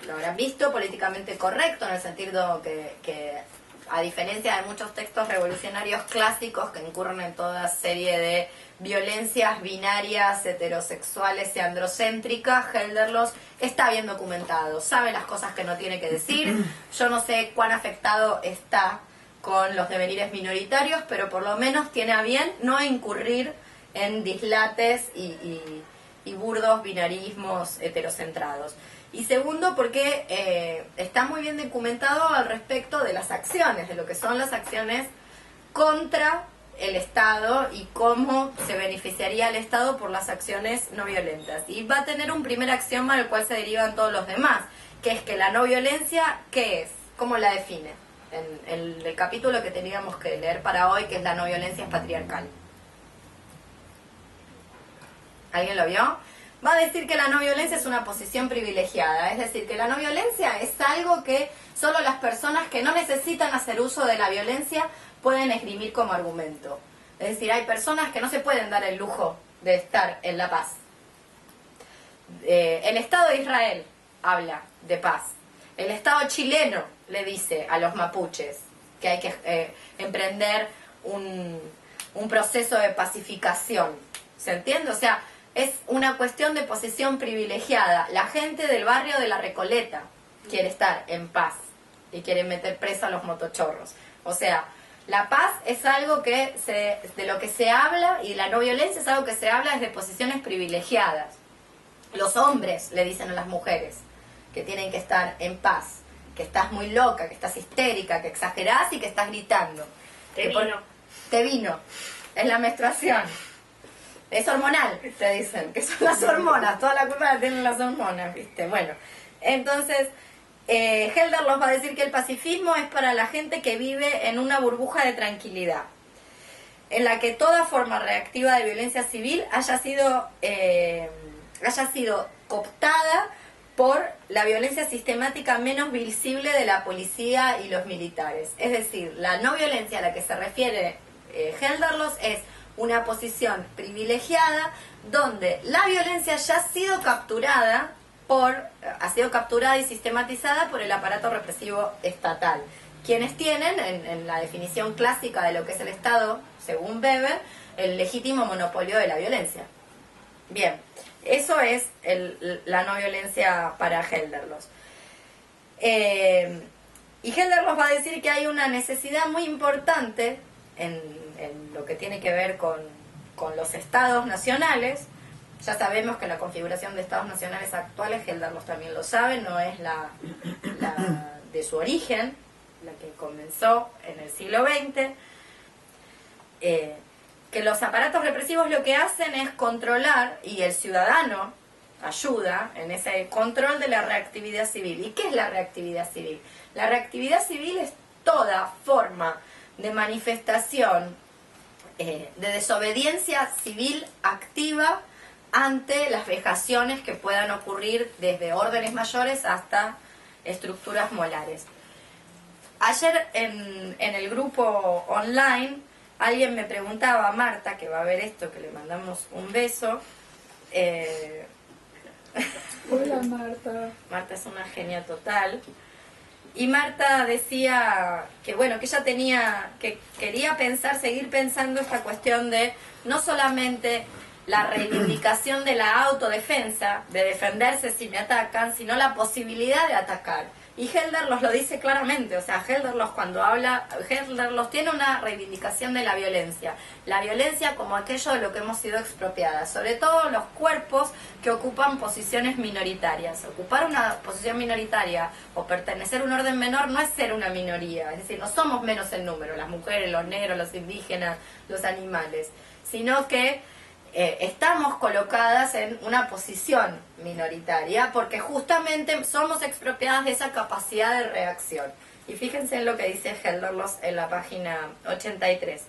lo habrán visto, políticamente correcto, en el sentido que a diferencia de muchos textos revolucionarios clásicos que incurren en toda serie de violencias binarias, heterosexuales y androcéntricas, Helderlos está bien documentado, sabe las cosas que no tiene que decir. Yo no sé cuán afectado está con los devenires minoritarios, pero por lo menos tiene a bien no incurrir en dislates y burdos binarismos heterocentrados. Y segundo, porque está muy bien documentado al respecto de las acciones, de lo que son las acciones contra el Estado y cómo se beneficiaría el Estado por las acciones no violentas. Y va a tener un primer axioma del cual se derivan todos los demás, que es que la no violencia, ¿qué es? ¿Cómo la define? En el capítulo que teníamos que leer para hoy, que es la no violencia es patriarcal. ¿Alguien lo vio? Va a decir que la no violencia es una posición privilegiada, es decir, que la no violencia es algo que solo las personas que no necesitan hacer uso de la violencia pueden esgrimir como argumento. Es decir, hay personas que no se pueden dar el lujo de estar en la paz. El Estado de Israel habla de paz. El Estado chileno le dice a los mapuches que hay que emprender un proceso de pacificación. ¿Se entiende? O sea, es una cuestión de posición privilegiada. La gente del barrio de La Recoleta quiere estar en paz y quiere meter preso a los motochorros. O sea, la paz es algo que de lo que se habla, y la no violencia es algo que se habla desde posiciones privilegiadas. Los hombres le dicen a las mujeres que tienen que estar en paz, que estás muy loca, que estás histérica, que exagerás y que estás gritando. Te vino. Es la menstruación. Es hormonal, te dicen, que son las hormonas, toda la culpa la tienen las hormonas, ¿viste? Bueno, entonces, Helderlos va a decir que el pacifismo es para la gente que vive en una burbuja de tranquilidad, en la que toda forma reactiva de violencia civil haya sido cooptada por la violencia sistemática menos visible de la policía y los militares. Es decir, la no violencia a la que se refiere Helderlos es una posición privilegiada donde la violencia ya ha sido capturada y sistematizada por el aparato represivo estatal, quienes tienen, en la definición clásica de lo que es el Estado, según Weber, el legítimo monopolio de la violencia. Bien, eso es la no violencia para Hölderlin. Y Hölderlin va a decir que hay una necesidad muy importante en lo que tiene que ver con los estados nacionales. Ya sabemos que la configuración de estados nacionales actuales, Hölderlin también lo sabe, no es la de su origen, la que comenzó en el siglo XX, que los aparatos represivos lo que hacen es controlar, y el ciudadano ayuda en ese control de la reactividad civil. ¿Y qué es la reactividad civil? La reactividad civil es toda forma de manifestación de desobediencia civil activa ante las vejaciones que puedan ocurrir desde órdenes mayores hasta estructuras molares. Ayer en el grupo online alguien me preguntaba, Marta, que va a ver esto, que le mandamos un beso. Hola Marta. Marta es una genia total. Y Marta decía que bueno, que ella quería seguir pensando esta cuestión de no solamente la reivindicación de la autodefensa, de defenderse si me atacan, sino la posibilidad de atacar. Y Hölderlin lo dice claramente, o sea, Hölderlin tiene una reivindicación de la violencia como aquello de lo que hemos sido expropiadas, sobre todo los cuerpos que ocupan posiciones minoritarias. Ocupar una posición minoritaria o pertenecer a un orden menor no es ser una minoría, es decir, no somos menos en número, las mujeres, los negros, los indígenas, los animales, sino que estamos colocadas en una posición minoritaria porque justamente somos expropiadas de esa capacidad de reacción. Y fíjense en lo que dice Hölderlin en la página 83.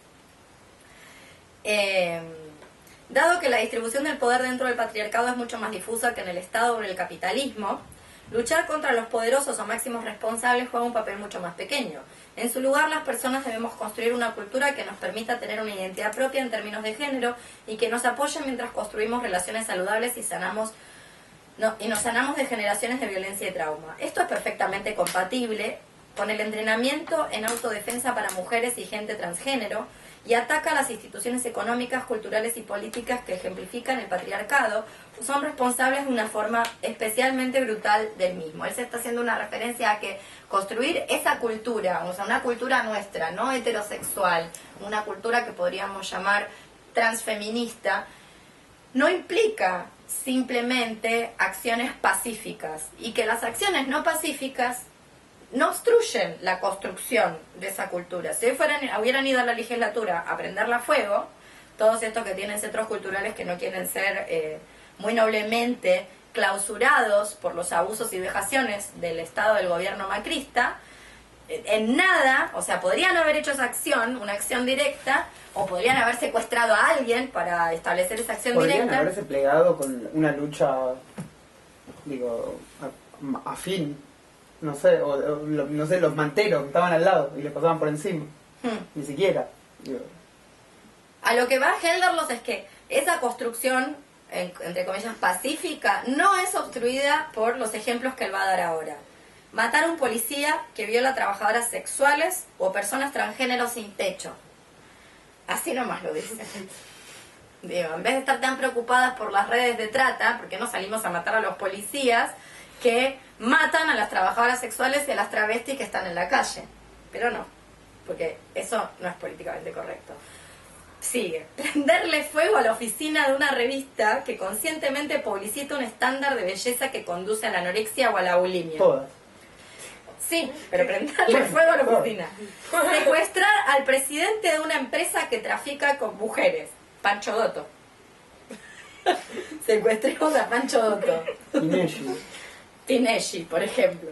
Dado que la distribución del poder dentro del patriarcado es mucho más difusa que en el Estado o en el capitalismo, luchar contra los poderosos o máximos responsables juega un papel mucho más pequeño. En su lugar, las personas debemos construir una cultura que nos permita tener una identidad propia en términos de género y que nos apoye mientras construimos relaciones saludables y nos sanamos de generaciones de violencia y trauma. Esto es perfectamente compatible con el entrenamiento en autodefensa para mujeres y gente transgénero y ataca las instituciones económicas, culturales y políticas que ejemplifican el patriarcado, son responsables de una forma especialmente brutal del mismo. Él se está haciendo una referencia a que construir esa cultura, o sea, una cultura nuestra, no heterosexual, una cultura que podríamos llamar transfeminista, no implica simplemente acciones pacíficas, y que las acciones no pacíficas no obstruyen la construcción de esa cultura. Si hubieran ido a la legislatura a prenderla a fuego, todos estos que tienen centros culturales que no quieren ser muy noblemente clausurados por los abusos y vejaciones del Estado del gobierno macrista, en nada, o sea, podrían haber hecho esa acción, una acción directa, o podrían haber secuestrado a alguien para establecer esa acción Podrían directa. haberse plegado con una lucha, digo, afín. No sé, no sé, los manteros que estaban al lado y les pasaban por encima. Ni siquiera. Digo. A lo que va Hölderlin es que esa construcción, entre comillas, pacífica, no es obstruida por los ejemplos que él va a dar ahora. Matar a un policía que viola a trabajadoras sexuales o personas transgéneros sin techo. Así nomás lo dice. Digo, en vez de estar tan preocupadas por las redes de trata, ¿por qué no salimos a matar a los policías que matan a las trabajadoras sexuales y a las travestis que están en la calle? Pero no, porque eso no es políticamente correcto. Sigue. Prenderle fuego a la oficina de una revista que conscientemente publicita un estándar de belleza que conduce a la anorexia o a la bulimia. Todas. Sí, pero prenderle fuego a la oficina. Secuestrar al presidente de una empresa que trafica con mujeres. Pancho Dotto. Secuestremos a Pancho Dotto. Tinelli, por ejemplo.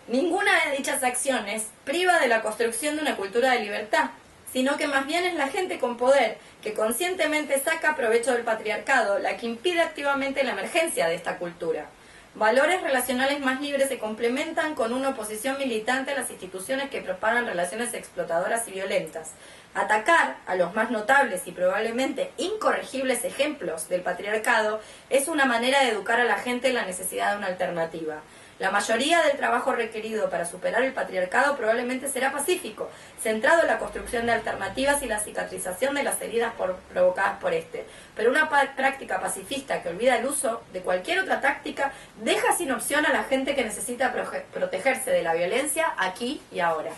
Ninguna de dichas acciones priva de la construcción de una cultura de libertad, sino que más bien es la gente con poder que conscientemente saca provecho del patriarcado la que impide activamente la emergencia de esta cultura. Valores relacionales más libres se complementan con una oposición militante a las instituciones que propagan relaciones explotadoras y violentas. Atacar a los más notables y probablemente incorregibles ejemplos del patriarcado es una manera de educar a la gente en la necesidad de una alternativa. La mayoría del trabajo requerido para superar el patriarcado probablemente será pacífico, centrado en la construcción de alternativas y la cicatrización de las heridas provocadas por este. Pero una práctica pacifista que olvida el uso de cualquier otra táctica deja sin opción a la gente que necesita protegerse de la violencia aquí y ahora.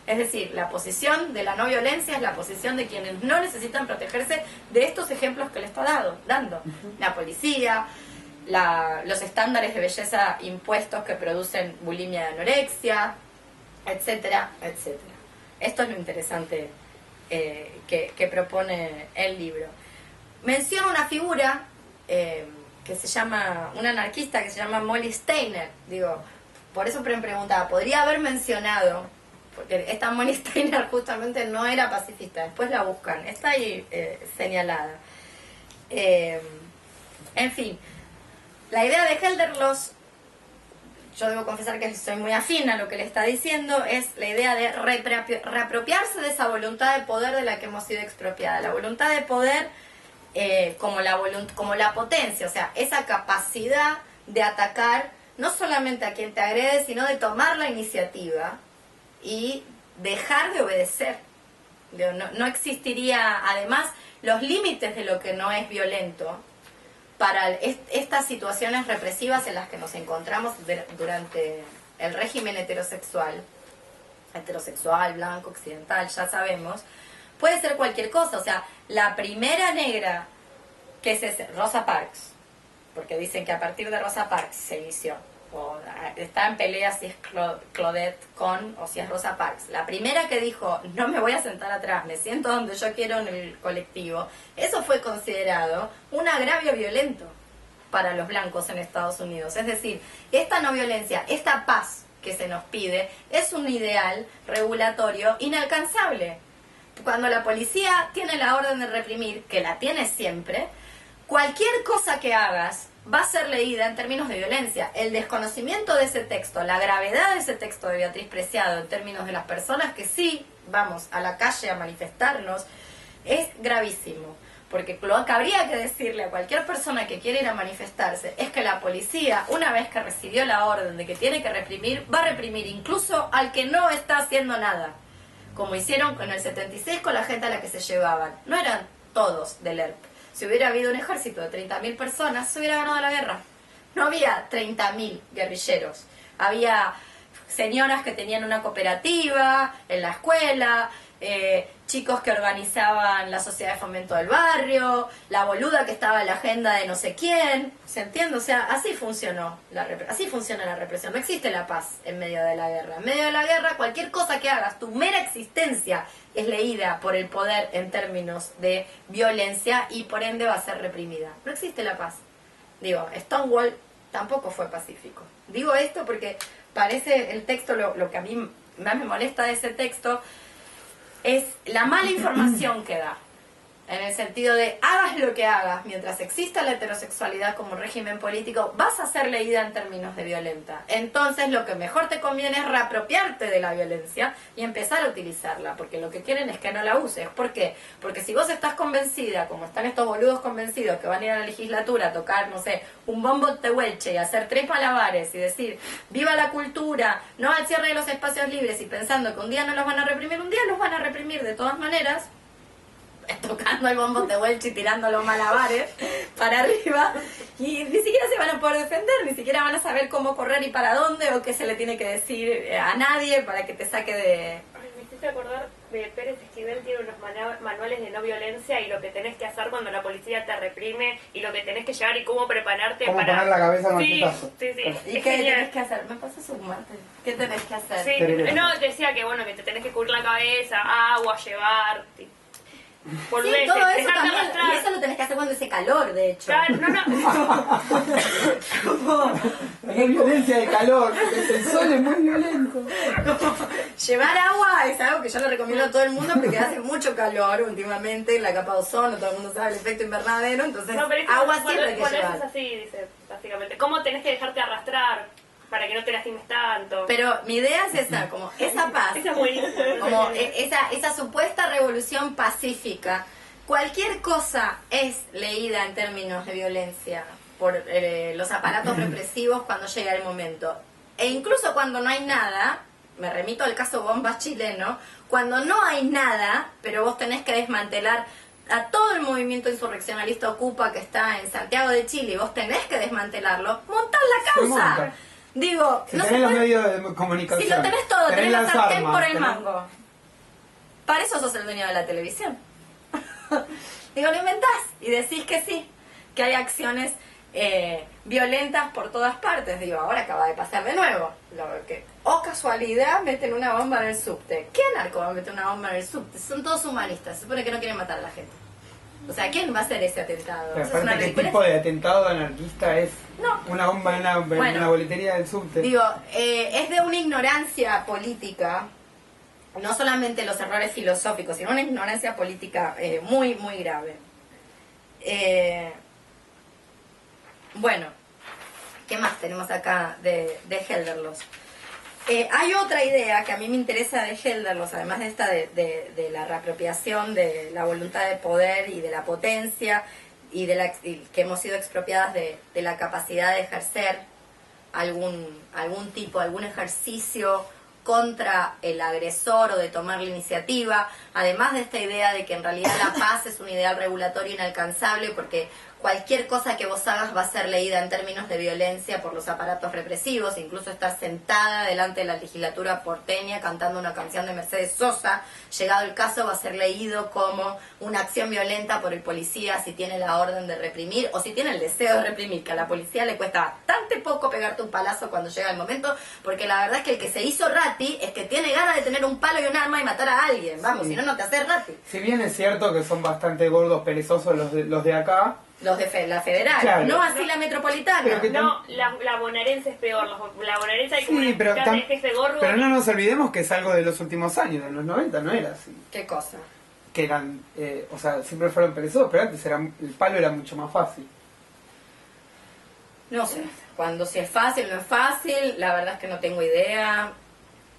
Es decir, la posición de la no violencia es la posición de quienes no necesitan protegerse de estos ejemplos que le está dando. La policía, los estándares de belleza impuestos que producen bulimia y anorexia, etcétera, etcétera. Esto es lo interesante que propone el libro. Menciona una figura que se llama, una anarquista que se llama Molly Steiner. Digo, por eso me preguntaba, ¿podría haber mencionado? Porque esta Molly Steiner justamente no era pacifista, después la buscan, está ahí señalada. En fin, la idea de Hölderlin, yo debo confesar que soy muy afín a lo que le está diciendo, es la idea de reapropiarse de esa voluntad de poder de la que hemos sido expropiada. La voluntad de poder como la potencia, o sea, esa capacidad de atacar no solamente a quien te agrede, sino de tomar la iniciativa y dejar de obedecer. No existiría, además, los límites de lo que no es violento para estas situaciones represivas en las que nos encontramos durante el régimen heterosexual, blanco, occidental, ya sabemos, puede ser cualquier cosa. O sea, la primera negra que es Rosa Parks, porque dicen que a partir de Rosa Parks se inició, o está en pelea si es Claudette Cohn o si es Rosa Parks. La primera que dijo, no me voy a sentar atrás, me siento donde yo quiero en el colectivo, eso fue considerado un agravio violento para los blancos en Estados Unidos. Es decir, esta no violencia, esta paz que se nos pide, es un ideal regulatorio inalcanzable. Cuando la policía tiene la orden de reprimir, que la tiene siempre, cualquier cosa que hagas va a ser leída en términos de violencia. El desconocimiento de ese texto, la gravedad de ese texto de Beatriz Preciado en términos de las personas que sí vamos a la calle a manifestarnos, es gravísimo. Porque lo que habría que decirle a cualquier persona que quiere ir a manifestarse es que la policía, una vez que recibió la orden de que tiene que reprimir, va a reprimir incluso al que no está haciendo nada. Como hicieron con el 76 con la gente a la que se llevaban. No eran todos del ERP. Si hubiera habido un ejército de 30.000 personas, se hubiera ganado la guerra. No había 30.000 guerrilleros. Había señoras que tenían una cooperativa en la escuela, chicos que organizaban la sociedad de fomento del barrio, la boluda que estaba en la agenda de no sé quién. ¿Se entiende? O sea, así funcionó así funciona la represión. No existe la paz en medio de la guerra. En medio de la guerra, cualquier cosa que hagas, tu mera existencia es leída por el poder en términos de violencia y por ende va a ser reprimida. No existe la paz. Digo, Stonewall tampoco fue pacífico. Digo esto porque parece el texto, lo que a mí más me molesta de ese texto es la mala información que da. En el sentido de, hagas lo que hagas, mientras exista la heterosexualidad como régimen político, vas a ser leída en términos de violenta. Entonces lo que mejor te conviene es reapropiarte de la violencia y empezar a utilizarla, porque lo que quieren es que no la uses. ¿Por qué? Porque si vos estás convencida, como están estos boludos convencidos que van a ir a la legislatura a tocar, no sé, un bombo tehuelche y hacer 3 malabares y decir, viva la cultura, no al cierre de los espacios libres, y pensando que un día no los van a reprimir, un día los van a reprimir de todas maneras, tocando el bombo tehuelche y tirando los malabares para arriba, y ni siquiera se van a poder defender, ni siquiera van a saber cómo correr y para dónde, o qué se le tiene que decir a nadie para que te saque de... Ay, me hiciste acordar de Pérez Esquivel, tiene unos manuales de no violencia y lo que tenés que hacer cuando la policía te reprime y lo que tenés que llevar y cómo prepararte ¿Cómo para... poner la cabeza con sí, el putazo? sí. ¿Y Es qué genial. tenés que hacer? ¿Me pasas un mate? ¿Qué tenés que hacer? Sí, no, decía que bueno, que te tenés que cubrir la cabeza, agua, llevar... Sí, todo eso también, y eso lo tenés que hacer cuando hace calor, de hecho. Claro, Es violencia de calor, porque el sol es muy violento. Llevar agua es algo que yo le recomiendo a todo el mundo porque hace mucho calor últimamente en la capa de ozono, todo el mundo sabe el efecto invernadero, entonces No, pero es que agua cuando- siempre hay que cuando llevar. eso es así, dice, básicamente. ¿Cómo tenés que dejarte arrastrar para que no te lastimes tanto? Pero mi idea es esa, como esa paz, Esa es buenísima. como esa supuesta revolución pacífica. Cualquier cosa es leída en términos de violencia por los aparatos represivos cuando llega el momento. E incluso cuando no hay nada, me remito al caso Bombas chileno, cuando no hay nada, pero vos tenés que desmantelar a todo el movimiento insurreccionalista Ocupa que está en Santiago de Chile y vos tenés que desmantelarlo, montás la Se causa. monta. Digo, Si no se tenés los puede- medios de comunicación. si lo tenés todo, tenés la las sartén armas, por el tenés- mango. Para eso sos el dueño de la televisión. Digo, lo inventás y decís que sí, que hay acciones violentas por todas partes. Digo, ahora acaba de pasar de nuevo. Casualidad, meten una bomba en el subte. ¿Qué narco va a meter una bomba en el subte? Son todos humanistas, se supone que no quieren matar a la gente. O sea, ¿quién va a hacer ese atentado? Pero Eso es una aparte, ¿qué ridiculez. tipo de atentado anarquista es? No. Una bomba en una boletería del subte. Digo, es de una ignorancia política, no solamente los errores filosóficos, sino una ignorancia política muy, muy grave. Bueno, ¿qué más tenemos acá de Helderlos? Hay otra idea que a mí me interesa de Helderlos, además de esta de la reapropiación de la voluntad de poder y de la potencia, y que hemos sido expropiadas de la capacidad de ejercer algún ejercicio contra el agresor o de tomar la iniciativa, además de esta idea de que en realidad la paz es un ideal regulatorio inalcanzable porque cualquier cosa que vos hagas va a ser leída en términos de violencia por los aparatos represivos, incluso estar sentada delante de la legislatura porteña cantando una canción de Mercedes Sosa, llegado el caso va a ser leído como una acción violenta por el policía si tiene la orden de reprimir o si tiene el deseo de reprimir, que a la policía le cuesta bastante poco pegarte un palazo cuando llega el momento, porque la verdad es que el que se hizo rati es que tiene ganas de tener un palo y un arma y matar a alguien, vamos, Sí. si no, no te haces rati. Si bien es cierto que son bastante gordos, perezosos los de acá, Los de la federal, Claro. no así la metropolitana. Pero que No, la bonaerense es peor. La bonaerense hay como sí, una pero, mitad de jefe gordo. pero no nos olvidemos que es algo de los últimos años, en los 90 no era así. ¿Qué cosa? Que eran, o sea, siempre fueron perezosos, pero antes el palo era mucho más fácil. No sé, cuando si es fácil o no es fácil, la verdad es que no tengo idea.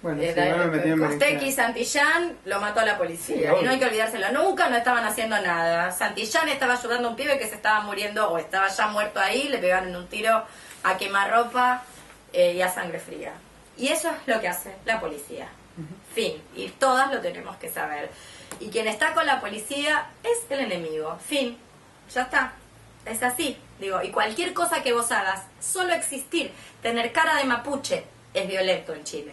Bueno, sí, ahora me metí en Costequi y berenjena. Santillán lo mató a la policía. Sí, y obvio. no hay que olvidárselo nunca, no estaban haciendo nada. Santillán estaba ayudando a un pibe que se estaba muriendo o estaba ya muerto ahí, le pegaron un tiro a quemarropa y a sangre fría. Y eso es lo que hace la policía. Fin. Y todas lo tenemos que saber. Y quien está con la policía es el enemigo. Fin. Ya está. Es así. Digo, y cualquier cosa que vos hagas, solo existir, tener cara de mapuche, es violento en Chile.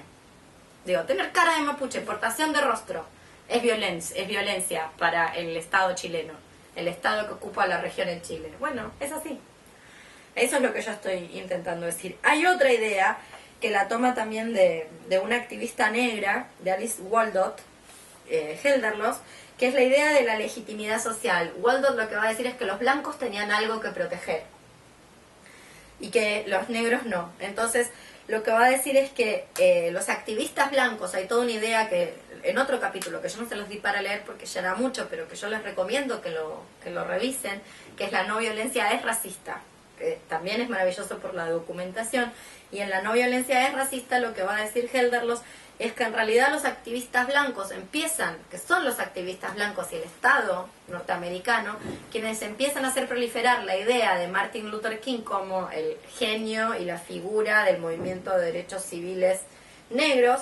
Digo, tener cara de mapuche, portación de rostro, es violencia para el Estado chileno, el Estado que ocupa la región en Chile. Bueno, es así. Eso es lo que yo estoy intentando decir. Hay otra idea que la toma también de una activista negra, de Alice Waldot, Helderlos, que es la idea de la legitimidad social. Waldot lo que va a decir es que los blancos tenían algo que proteger y que los negros no. Entonces, lo que va a decir es que los activistas blancos, hay toda una idea que en otro capítulo, que yo no se los di para leer porque ya era mucho, pero que yo les recomiendo que lo revisen, que es la no violencia es racista, que también es maravilloso por la documentación, y en la no violencia es racista lo que va a decir Helderlos es que en realidad los activistas blancos empiezan, que son los activistas blancos y el Estado norteamericano, quienes empiezan a hacer proliferar la idea de Martin Luther King como el genio y la figura del movimiento de derechos civiles negros,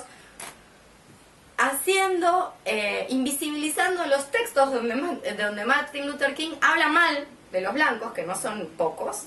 invisibilizando los textos donde Martin Luther King habla mal de los blancos, que no son pocos,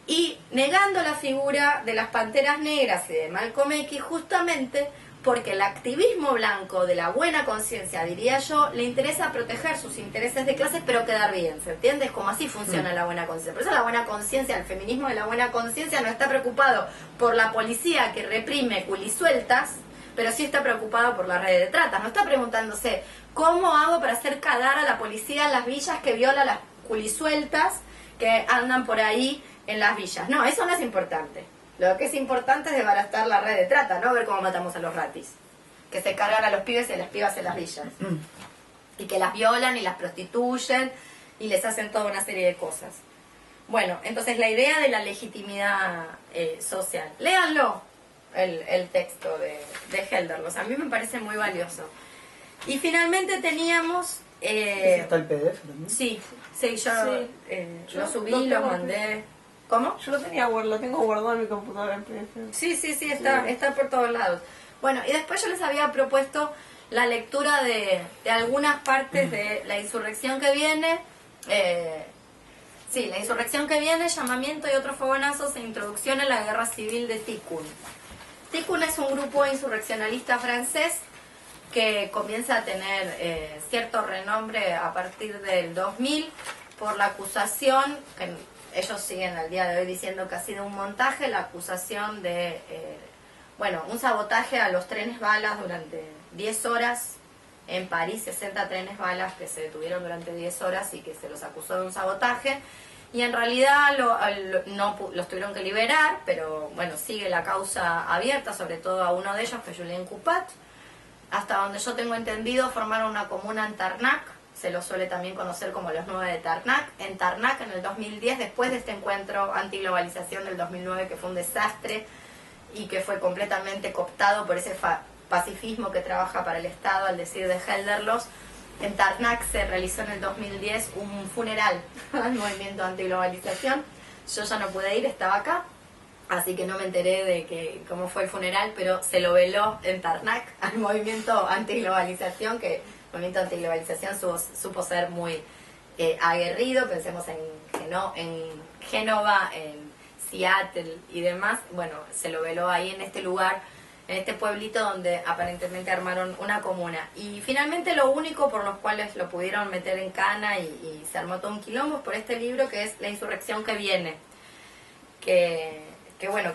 y negando la figura de las Panteras Negras y de Malcolm X, justamente porque el activismo blanco de la buena conciencia, diría yo, le interesa proteger sus intereses de clase, pero quedar bien, ¿se entiende? Es como así funciona la buena conciencia. Por eso la buena conciencia, el feminismo de la buena conciencia no está preocupado por la policía que reprime culisueltas, pero sí está preocupado por la red de trata. No está preguntándose, ¿cómo hago para hacer cagar a la policía en las villas que viola a las culisueltas que andan por ahí en las villas? No, eso no es importante. Lo que es importante es desbaratar la red de trata, no ver cómo matamos a los ratis. que se cargan a los pibes y a las pibas en las villas. Y que las violan y las prostituyen y les hacen toda una serie de cosas. Bueno, entonces la idea de la legitimidad social. Léanlo, el texto de Helderlos. A mí me parece muy valioso. Y finalmente teníamos... ¿Está el PDF también? Sí, yo Yo lo subí, lo lo tengo mandé. ¿Cómo? Yo lo tengo guardado en mi computadora en PDF. Sí, está por todos lados. Bueno, y después yo les había propuesto la lectura de algunas partes de la insurrección que viene. La insurrección que viene, llamamiento y otros fogonazos e introducción en la guerra civil de Tikkun. Tikkun es un grupo insurreccionalista francés que comienza a tener cierto renombre a partir del 2000 por la acusación, que ellos siguen al día de hoy diciendo que ha sido un montaje, la acusación de, un sabotaje a los trenes balas durante 10 horas en París, 60 trenes balas que se detuvieron durante 10 horas y que se los acusó de un sabotaje. Y en realidad los tuvieron que liberar, pero bueno, sigue la causa abierta, sobre todo a uno de ellos, que es Julien Coupat. Hasta donde yo tengo entendido, formaron una comuna en Tarnac, se lo suele también conocer como los 9 de Tarnac. En Tarnac, en el 2010, después de este encuentro antiglobalización del 2009, que fue un desastre y que fue completamente cooptado por ese pacifismo que trabaja para el Estado, al decir de Helderlos, en Tarnac se realizó en el 2010 un funeral al movimiento antiglobalización. Yo ya no pude ir, estaba acá, así que no me enteré de cómo fue el funeral, pero se lo veló en Tarnac al movimiento antiglobalización, que el movimiento antiglobalización supo ser muy aguerrido. Pensemos en Génova, en Seattle y demás. Bueno, se lo veló ahí en este lugar, en este pueblito donde aparentemente armaron una comuna. Y finalmente lo único por los cuales lo pudieron meter en cana y se armó todo un quilombo es por este libro que es La insurrección que viene, que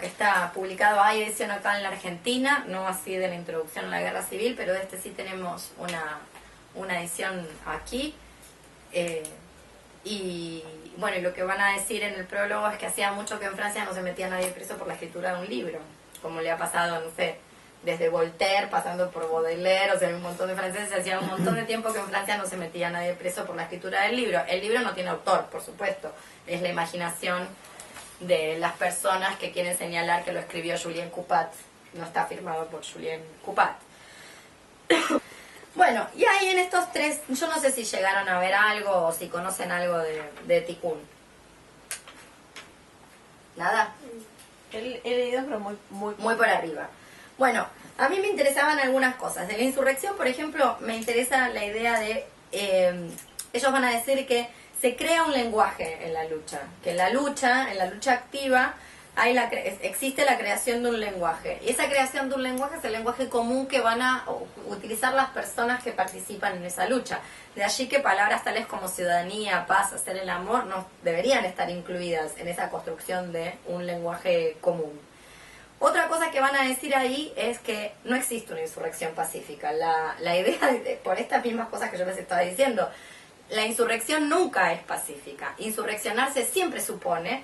está publicado, hay edición acá en la Argentina, no así de la introducción a la guerra civil, pero de este sí tenemos una edición aquí. Y lo que van a decir en el prólogo es que hacía mucho que en Francia no se metía nadie preso por la escritura de un libro, como le ha pasado, no sé, desde Voltaire, pasando por Baudelaire, o sea, hay un montón de franceses, hacía un montón de tiempo que en Francia no se metía nadie preso por la escritura del libro. El libro no tiene autor, por supuesto, es la imaginación de las personas que quieren señalar que lo escribió Julien Coupat, no está firmado por Julien Coupat. Bueno, y ahí en estos tres, yo no sé si llegaron a ver algo o si conocen algo de Tikkun. ¿Nada? He leído, pero muy por arriba. Bueno, a mí me interesaban algunas cosas. De la insurrección, por ejemplo, me interesa la idea de... ellos van a decir que se crea un lenguaje en la lucha. Que en la lucha activa, existe la creación de un lenguaje. Y esa creación de un lenguaje es el lenguaje común que van a utilizar las personas que participan en esa lucha. De allí que palabras tales como ciudadanía, paz, hacer el amor, no deberían estar incluidas en esa construcción de un lenguaje común. Otra cosa que van a decir ahí es que no existe una insurrección pacífica. La idea, por estas mismas cosas que yo les estaba diciendo, la insurrección nunca es pacífica. Insurreccionarse siempre supone...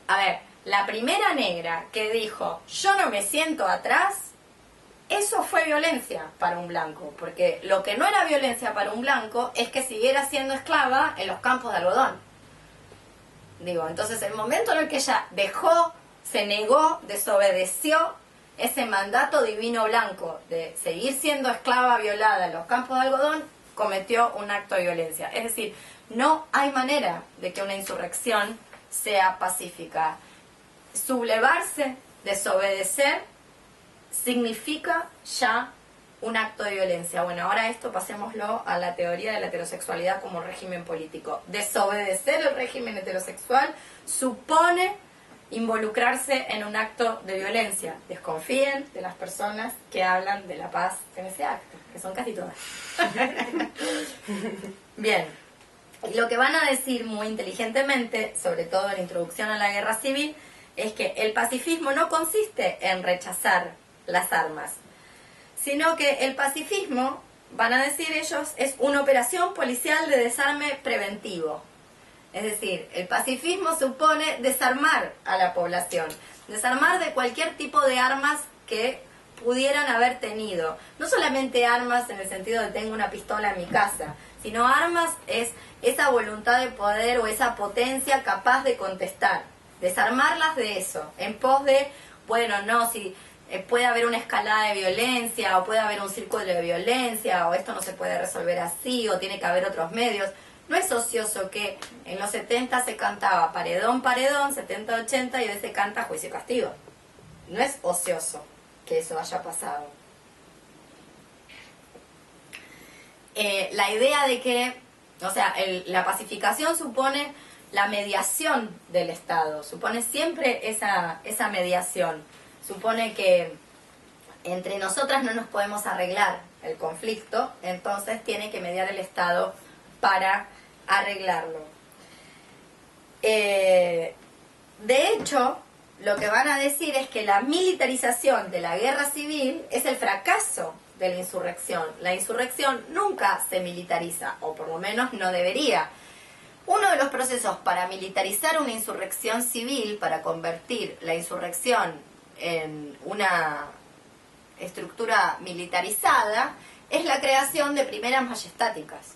A ver, la primera negra que dijo, yo no me siento atrás, eso fue violencia para un blanco, porque lo que no era violencia para un blanco es que siguiera siendo esclava en los campos de algodón. Entonces el momento en el que ella dejó, se negó, desobedeció ese mandato divino blanco de seguir siendo esclava violada en los campos de algodón, cometió un acto de violencia. Es decir, no hay manera de que una insurrección sea pacífica. Sublevarse, desobedecer, significa ya un acto de violencia. Bueno, ahora esto pasémoslo a la teoría de la heterosexualidad como régimen político. Desobedecer el régimen heterosexual supone involucrarse en un acto de violencia. Desconfíen de las personas que hablan de la paz en ese acto, que son casi todas. Bien. Y lo que van a decir muy inteligentemente, sobre todo en la introducción a la guerra civil, es que el pacifismo no consiste en rechazar las armas, sino que el pacifismo, van a decir ellos, es una operación policial de desarme preventivo. Es decir, el pacifismo supone desarmar a la población, desarmar de cualquier tipo de armas que pudieran haber tenido. No solamente armas en el sentido de tengo una pistola en mi casa, sino armas es esa voluntad de poder o esa potencia capaz de contestar. Desarmarlas de eso, en pos de, bueno, no, si puede haber una escalada de violencia, o puede haber un círculo de violencia, o esto no se puede resolver así, o tiene que haber otros medios. No es ocioso que en los 70 se cantaba paredón, paredón, 70-80, y hoy se canta juicio y castigo. No es ocioso que eso haya pasado. La idea de que, o sea, la pacificación supone la mediación del Estado, supone siempre esa mediación, supone que entre nosotras no nos podemos arreglar el conflicto, entonces tiene que mediar el Estado para arreglarlo. De hecho, lo que van a decir es que la militarización de la guerra civil es el fracaso de la insurrección. La insurrección nunca se militariza, o por lo menos no debería. Uno de los procesos para militarizar una insurrección civil, para convertir la insurrección en una estructura militarizada, es la creación de primeras majestáticas,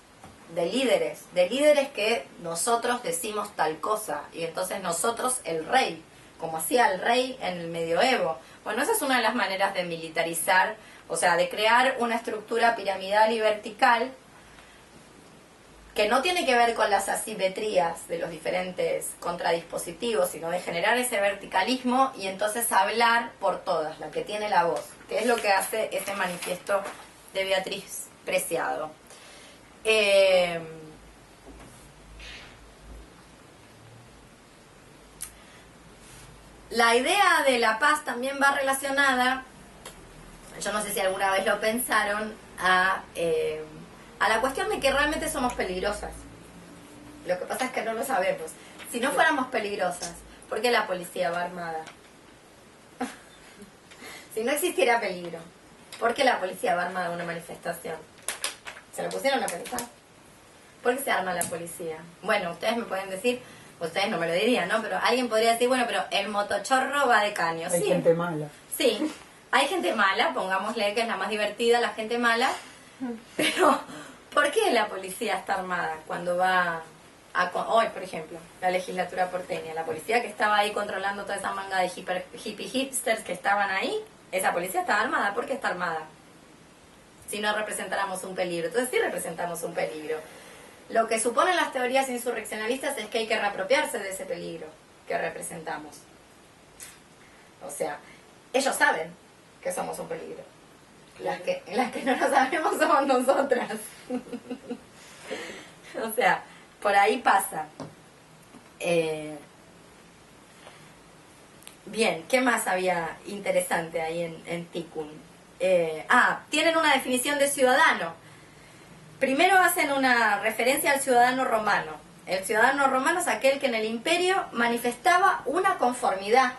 de líderes que nosotros decimos tal cosa, y entonces nosotros el rey, como hacía el rey en el medioevo. Bueno, esa es una de las maneras de militarizar, o sea, de crear una estructura piramidal y vertical que no tiene que ver con las asimetrías de los diferentes contradispositivos, sino de generar ese verticalismo y entonces hablar por todas, la que tiene la voz, que es lo que hace ese manifiesto de Beatriz Preciado. La idea de la paz también va relacionada, yo no sé si alguna vez lo pensaron, a la cuestión de que realmente somos peligrosas. Lo que pasa es que no lo sabemos. Si no fuéramos peligrosas, ¿por qué la policía va armada? Si no existiera peligro, ¿por qué la policía va armada en una manifestación? ¿Se lo pusieron a pensar? ¿Por qué se arma la policía? Bueno, ustedes me pueden decir, ustedes no me lo dirían, ¿no? Pero alguien podría decir, bueno, pero el motochorro va de caño. Hay gente mala. Sí, hay gente mala, pongámosle que es la más divertida, la gente mala. Pero, ¿por qué la policía está armada cuando va hoy, por ejemplo, la legislatura porteña? La policía que estaba ahí controlando toda esa manga de hippie hipsters que estaban ahí, esa policía estaba armada. ¿Por qué está armada? Si no representáramos un peligro. Entonces sí representamos un peligro. Lo que suponen las teorías insurreccionalistas es que hay que reapropiarse de ese peligro que representamos. O sea, ellos saben que somos un peligro. Las que no lo sabemos somos nosotras. O sea, por ahí pasa. Bien, ¿qué más había interesante ahí en Tikkun? Tienen una definición de ciudadano. Primero hacen una referencia al ciudadano romano. El ciudadano romano es aquel que en el imperio manifestaba una conformidad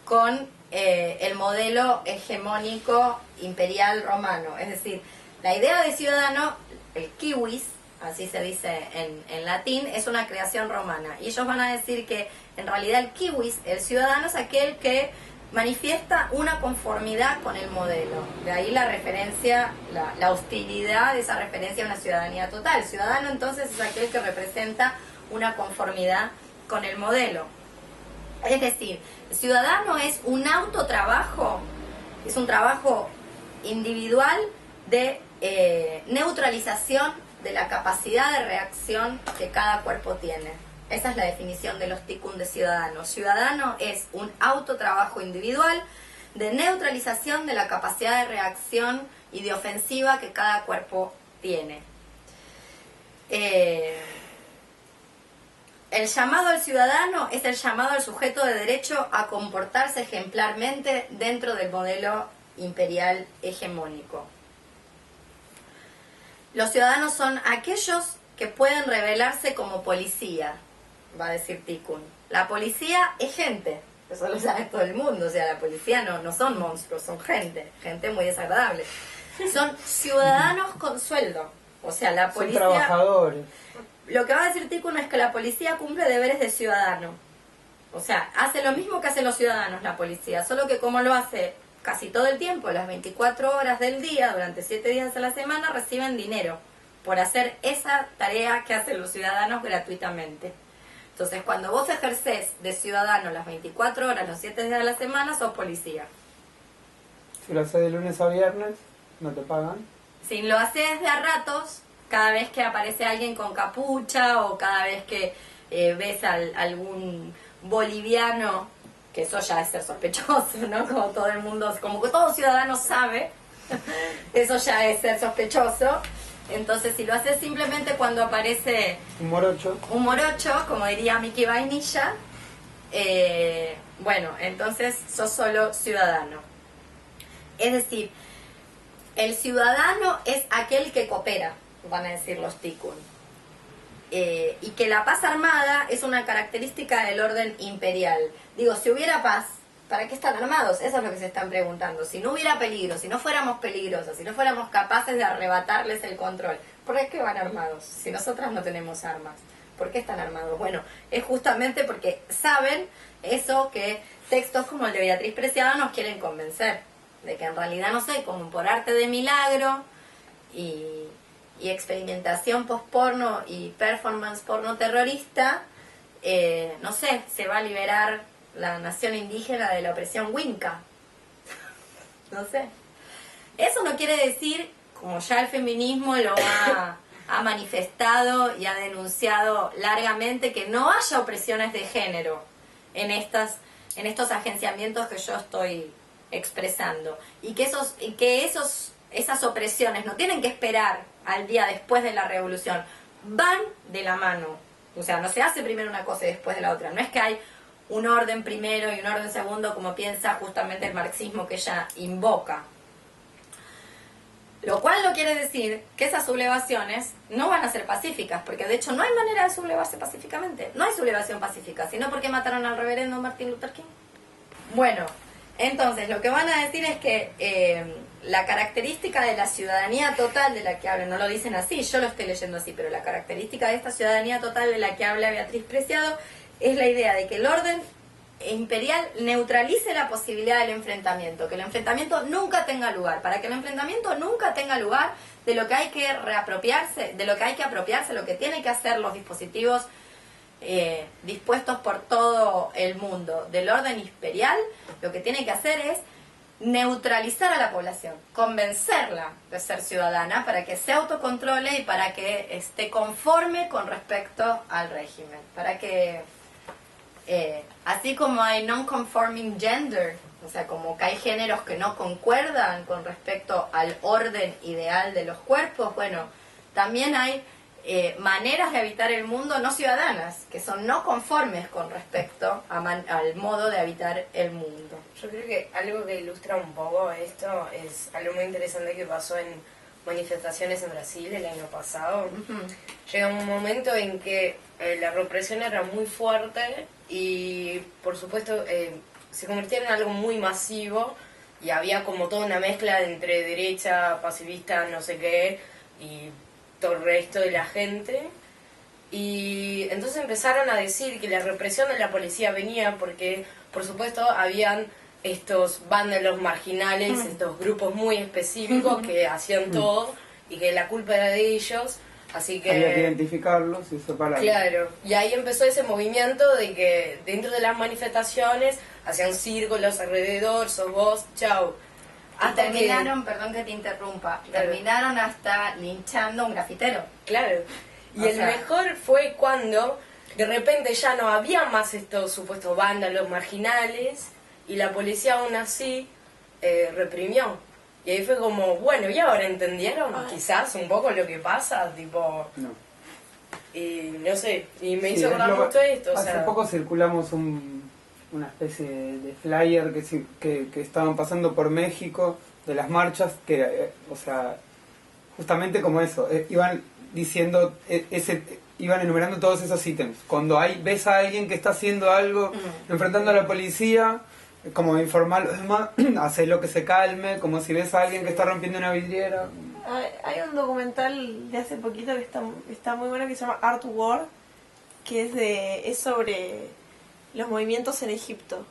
con el modelo hegemónico imperial romano. Es decir, la idea de ciudadano, el civis, así se dice en latín, es una creación romana. Y ellos van a decir que en realidad el civis, el ciudadano, es aquel que manifiesta una conformidad con el modelo. De ahí la referencia, la hostilidad de esa referencia a una ciudadanía total. Ciudadano entonces es aquel que representa una conformidad con el modelo. Es decir, el ciudadano es un autotrabajo, es un trabajo individual de neutralización de la capacidad de reacción que cada cuerpo tiene. Esa es la definición de los tikkun de ciudadano. Ciudadano es un autotrabajo individual de neutralización de la capacidad de reacción y de ofensiva que cada cuerpo tiene. El llamado al ciudadano es el llamado al sujeto de derecho a comportarse ejemplarmente dentro del modelo imperial hegemónico. Los ciudadanos son aquellos que pueden revelarse como policía, va a decir Tikkun. La policía es gente, eso lo sabe todo el mundo, o sea, la policía no son monstruos, son gente muy desagradable. Son ciudadanos con sueldo, o sea, la policía... Son trabajadores. Lo que va a decir Tikkun es que la policía cumple deberes de ciudadano. O sea, hace lo mismo que hacen los ciudadanos la policía, solo que como lo hace casi todo el tiempo, las 24 horas del día, durante 7 días a la semana, reciben dinero por hacer esa tarea que hacen los ciudadanos gratuitamente. Entonces, cuando vos ejercés de ciudadano las 24 horas, los 7 días de la semana, sos policía. Si lo haces de lunes a viernes, no te pagan. Si lo haces de a ratos, cada vez que aparece alguien con capucha o cada vez que ves algún boliviano, que eso ya es ser sospechoso, ¿no? Como todo el mundo, como que todo ciudadano sabe, eso ya es ser sospechoso. Entonces, si lo haces simplemente cuando aparece Un morocho. un morocho, como diría Miki Vainilla, bueno, entonces sos solo ciudadano. Es decir, el ciudadano es aquel que coopera, van a decir los Tikkun. Y que la paz armada es una característica del orden imperial. Digo, si hubiera paz, ¿para qué están armados? Eso es lo que se están preguntando. Si no hubiera peligro, si no fuéramos peligrosos, si no fuéramos capaces de arrebatarles el control, ¿por qué van armados? Si nosotras no tenemos armas, ¿por qué están armados? Bueno, es justamente porque saben eso que textos como el de Beatriz Preciado nos quieren convencer, de que en realidad, no sé, como por arte de milagro y experimentación post-porno y performance porno terrorista, no sé, se va a liberar la nación indígena de la opresión winca. No sé. Eso no quiere decir, como ya el feminismo lo ha manifestado y ha denunciado largamente, que no haya opresiones de género en estos agenciamientos que yo estoy expresando. Y que esas opresiones no tienen que esperar al día después de la revolución, van de la mano. O sea, no se hace primero una cosa y después de la otra. No es que hay un orden primero y un orden segundo, como piensa justamente el marxismo que ella invoca. Lo cual no quiere decir que esas sublevaciones no van a ser pacíficas, porque de hecho no hay manera de sublevarse pacíficamente. No hay sublevación pacífica, sino porque mataron al reverendo Martin Luther King. Bueno, entonces lo que van a decir es que la característica de la ciudadanía total de la que hablan, no lo dicen así, yo lo estoy leyendo así, pero la característica de esta ciudadanía total de la que habla Beatriz Preciado es la idea de que el orden imperial neutralice la posibilidad del enfrentamiento, que el enfrentamiento nunca tenga lugar. Para que el enfrentamiento nunca tenga lugar, de lo que hay que reapropiarse, de lo que hay que apropiarse, lo que tienen que hacer los dispositivos dispuestos por todo el mundo del orden imperial, lo que tiene que hacer es neutralizar a la población, convencerla de ser ciudadana para que se autocontrole y para que esté conforme con respecto al régimen, para que así como hay non-conforming gender, o sea, como que hay géneros que no concuerdan con respecto al orden ideal de los cuerpos, bueno, también hay maneras de habitar el mundo no ciudadanas, que son no conformes con respecto al modo de habitar el mundo. Yo creo que algo que ilustra un poco esto es algo muy interesante que pasó en manifestaciones en Brasil el año pasado. Llega un momento en que la represión era muy fuerte y por supuesto se convirtió en algo muy masivo y había como toda una mezcla entre derecha, pacifista, no sé qué, y todo el resto de la gente. Y entonces empezaron a decir que la represión de la policía venía porque, por supuesto, habían estos vándalos marginales, estos grupos muy específicos que hacían todo y que la culpa era de ellos, así que... Había que identificarlos y separarlos. Claro, y ahí empezó ese movimiento de que dentro de las manifestaciones hacían círculos alrededor, sos vos, chau. Y terminaron, perdón que te interrumpa, Claro. terminaron hasta linchando a un grafitero. Claro. Y O el sea, mejor fue cuando de repente ya no había más estos supuestos vándalos marginales y la policía aún así reprimió. Y ahí fue como, bueno, ¿y ahora entendieron quizás un poco lo que pasa? Tipo, No. y no sé, y me Sí, hizo acordar mucho esto. O hace sea, poco circulamos una especie de flyer que estaban pasando por México de las marchas, que o sea, justamente como eso, iban diciendo, iban enumerando todos esos ítems. Cuando ves a alguien que está haciendo algo, enfrentando a la policía, como informar a los demás, hacerlo que se calme, como si ves a alguien que está rompiendo una vidriera. Hay un documental de hace poquito que está muy bueno que se llama Art War, que es sobre los movimientos en Egipto.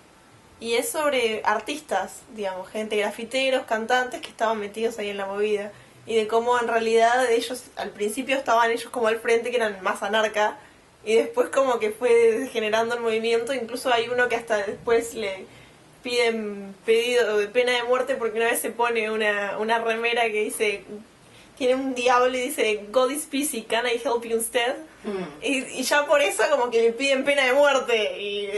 y es sobre artistas, digamos, gente, grafiteros, cantantes que estaban metidos ahí en la movida, y de cómo en realidad ellos, al principio estaban ellos como al frente, que eran más anarca, y después como que fue degenerando el movimiento. Incluso hay uno que hasta después le piden pedido de pena de muerte porque una vez se pone una remera que dice, tiene un diablo y dice God is busy, can I help you instead? Y ya por eso como que le piden pena de muerte, y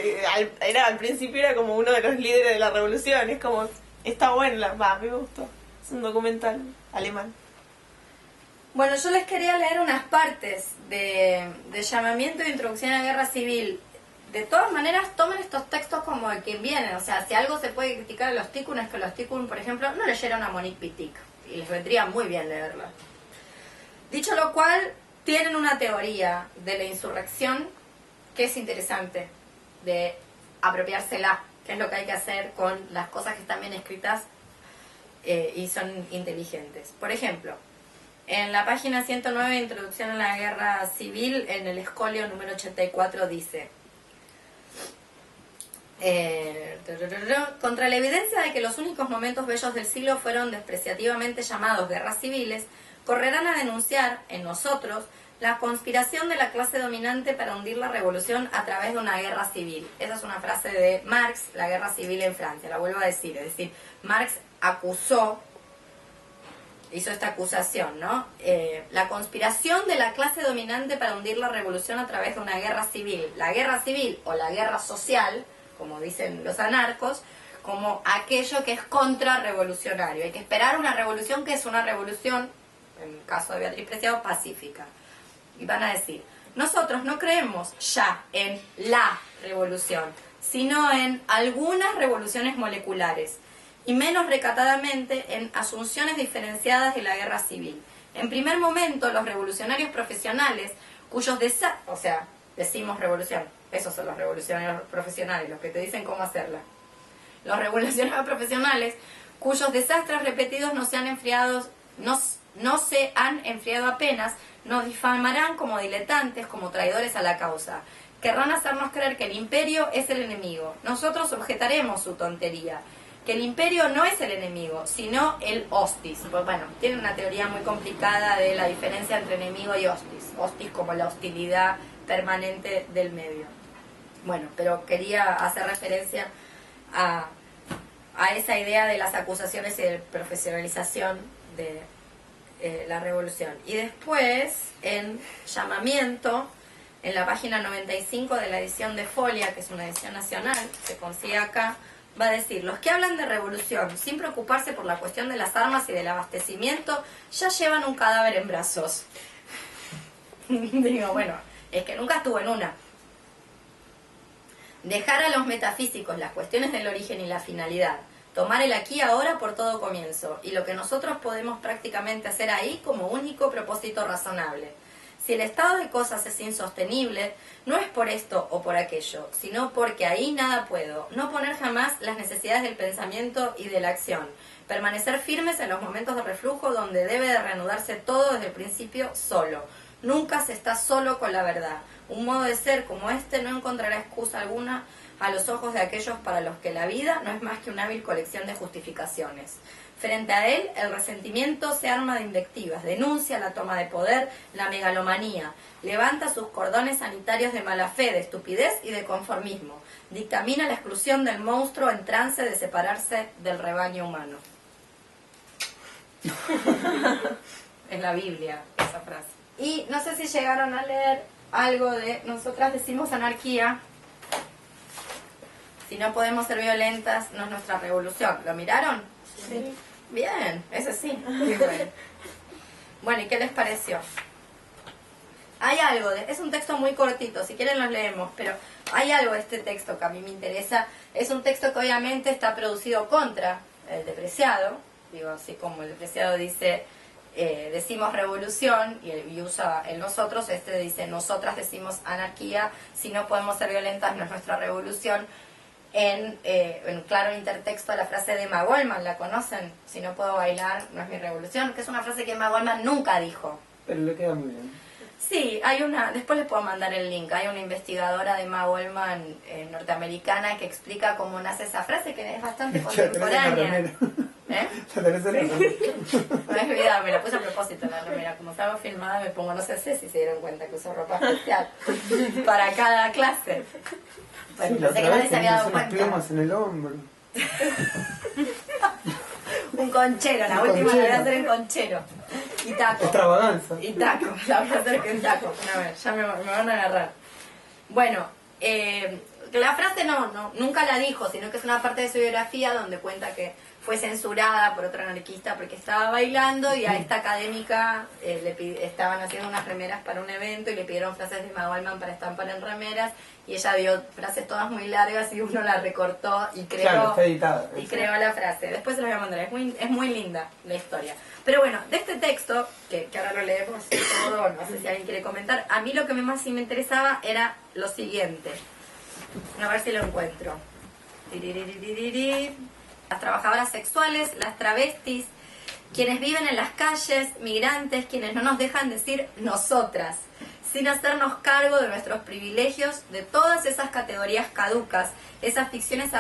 al principio era como uno de los líderes de la revolución. Es como, está bueno, a mí me gustó, es un documental alemán. Bueno, yo les quería leer unas partes de llamamiento e introducción a la guerra civil. De todas maneras, tomen estos textos como de quien vienen. O sea, si algo se puede criticar a los Tikkun es que los Tikkun, por ejemplo, no leyeron a Monique Wittig. Y les vendría muy bien leerla. Dicho lo cual, tienen una teoría de la insurrección que es interesante de apropiársela, que es lo que hay que hacer con las cosas que están bien escritas y son inteligentes. Por ejemplo, en la página 109, Introducción a la Guerra Civil, en el escolio número 84 dice: contra la evidencia de que los únicos momentos bellos del siglo fueron despreciativamente llamados guerras civiles, correrán a denunciar en nosotros la conspiración de la clase dominante para hundir la revolución a través de una guerra civil. Esa es una frase de Marx, la guerra civil en Francia, la vuelvo a decir. Es decir, Marx hizo esta acusación, ¿no? La conspiración de la clase dominante para hundir la revolución a través de una guerra civil. La guerra civil o la guerra social, como dicen los anarcos, como aquello que es contrarrevolucionario. Hay que esperar una revolución que es una revolución, en el caso de Beatriz Preciado, pacífica. Y van a decir, nosotros no creemos ya en la revolución, sino en algunas revoluciones moleculares, y menos recatadamente en asunciones diferenciadas de la guerra civil. En primer momento, los revolucionarios profesionales, cuyos o sea, decimos revolución, esos son los revolucionarios profesionales, los que te dicen cómo hacerla. Los revolucionarios profesionales, cuyos desastres repetidos no se han enfriado apenas, nos difamarán como diletantes, como traidores a la causa. Querrán hacernos creer que el imperio es el enemigo. Nosotros objetaremos su tontería, que el imperio no es el enemigo, sino el hostis. Pues bueno, tiene una teoría muy complicada de la diferencia entre enemigo y hostis. Hostis como la hostilidad permanente del medio. Bueno, pero quería hacer referencia a esa idea de las acusaciones y de profesionalización de la revolución. Y después, en llamamiento, en la página 95 de la edición de Folia, que es una edición nacional, se consigue acá, va a decir: los que hablan de revolución sin preocuparse por la cuestión de las armas y del abastecimiento ya llevan un cadáver en brazos. Digo, bueno, es que nunca estuvo en una. Dejar a los metafísicos las cuestiones del origen y la finalidad, tomar el aquí y ahora por todo comienzo, y lo que nosotros podemos prácticamente hacer ahí como único propósito razonable. Si el estado de cosas es insostenible, no es por esto o por aquello, sino porque ahí nada puedo. No poner jamás las necesidades del pensamiento y de la acción. Permanecer firmes en los momentos de reflujo donde debe de reanudarse todo desde el principio solo. Nunca se está solo con la verdad. Un modo de ser como este no encontrará excusa alguna a los ojos de aquellos para los que la vida no es más que una hábil colección de justificaciones. Frente a él, el resentimiento se arma de invectivas, denuncia la toma de poder, la megalomanía, levanta sus cordones sanitarios de mala fe, de estupidez y de conformismo, dictamina la exclusión del monstruo en trance de separarse del rebaño humano. Es la Biblia esa frase. Y no sé si llegaron a leer algo de nosotras decimos anarquía. Si no podemos ser violentas, no es nuestra revolución. ¿Lo miraron? Sí. Bien, ese sí. Muy bueno. Bueno, ¿y qué les pareció? Hay algo, es un texto muy cortito, si quieren los leemos, pero hay algo de este texto que a mí me interesa. Es un texto que obviamente está producido contra el depreciado, digo, así como el depreciado dice, decimos revolución y usa el nosotros, este dice nosotras decimos anarquía, si no podemos ser violentas no es nuestra revolución. En claro intertexto a la frase de Emma Goldman, ¿la conocen? Si no puedo bailar, no es mi revolución, que es una frase que Emma Goldman nunca dijo. Pero le queda muy bien. Sí, hay una, después les puedo mandar el link, hay una investigadora de Emma Goldman norteamericana que explica cómo nace esa frase que es bastante contemporánea. ¿Eh? La tenés en la remera. Me he olvidado, me la puse a propósito en la remera. Como estaba filmada me pongo, no sé si se dieron cuenta que uso ropa especial para cada clase. Bueno, Sí, la pensé que otra nadie vez se había tenías dado unas cuenta. plumas en el hombro. Un conchero, la Un última la voy conchero. a hacer en conchero. Y taco. Extravaganza. Y taco, la voy a hacer en taco. A ver, ya me van a agarrar. Bueno, la frase nunca la dijo, sino que es una parte de su biografía donde cuenta que fue censurada por otra anarquista porque estaba bailando y a esta académica estaban haciendo unas remeras para un evento y le pidieron frases de Emma Goldman para estampar en remeras y ella dio frases todas muy largas y uno la recortó y creó, Claro, está editada. y creó la frase. Después se lo voy a mandar, es muy linda la historia. Pero bueno, de este texto, que ahora lo leemos todo, no sé si alguien quiere comentar, a mí lo que más sí me interesaba era lo siguiente. A ver si lo encuentro. Las trabajadoras sexuales, las travestis, quienes viven en las calles, migrantes, quienes no nos dejan decir nosotras, sin hacernos cargo de nuestros privilegios, de todas esas categorías caducas, esas ficciones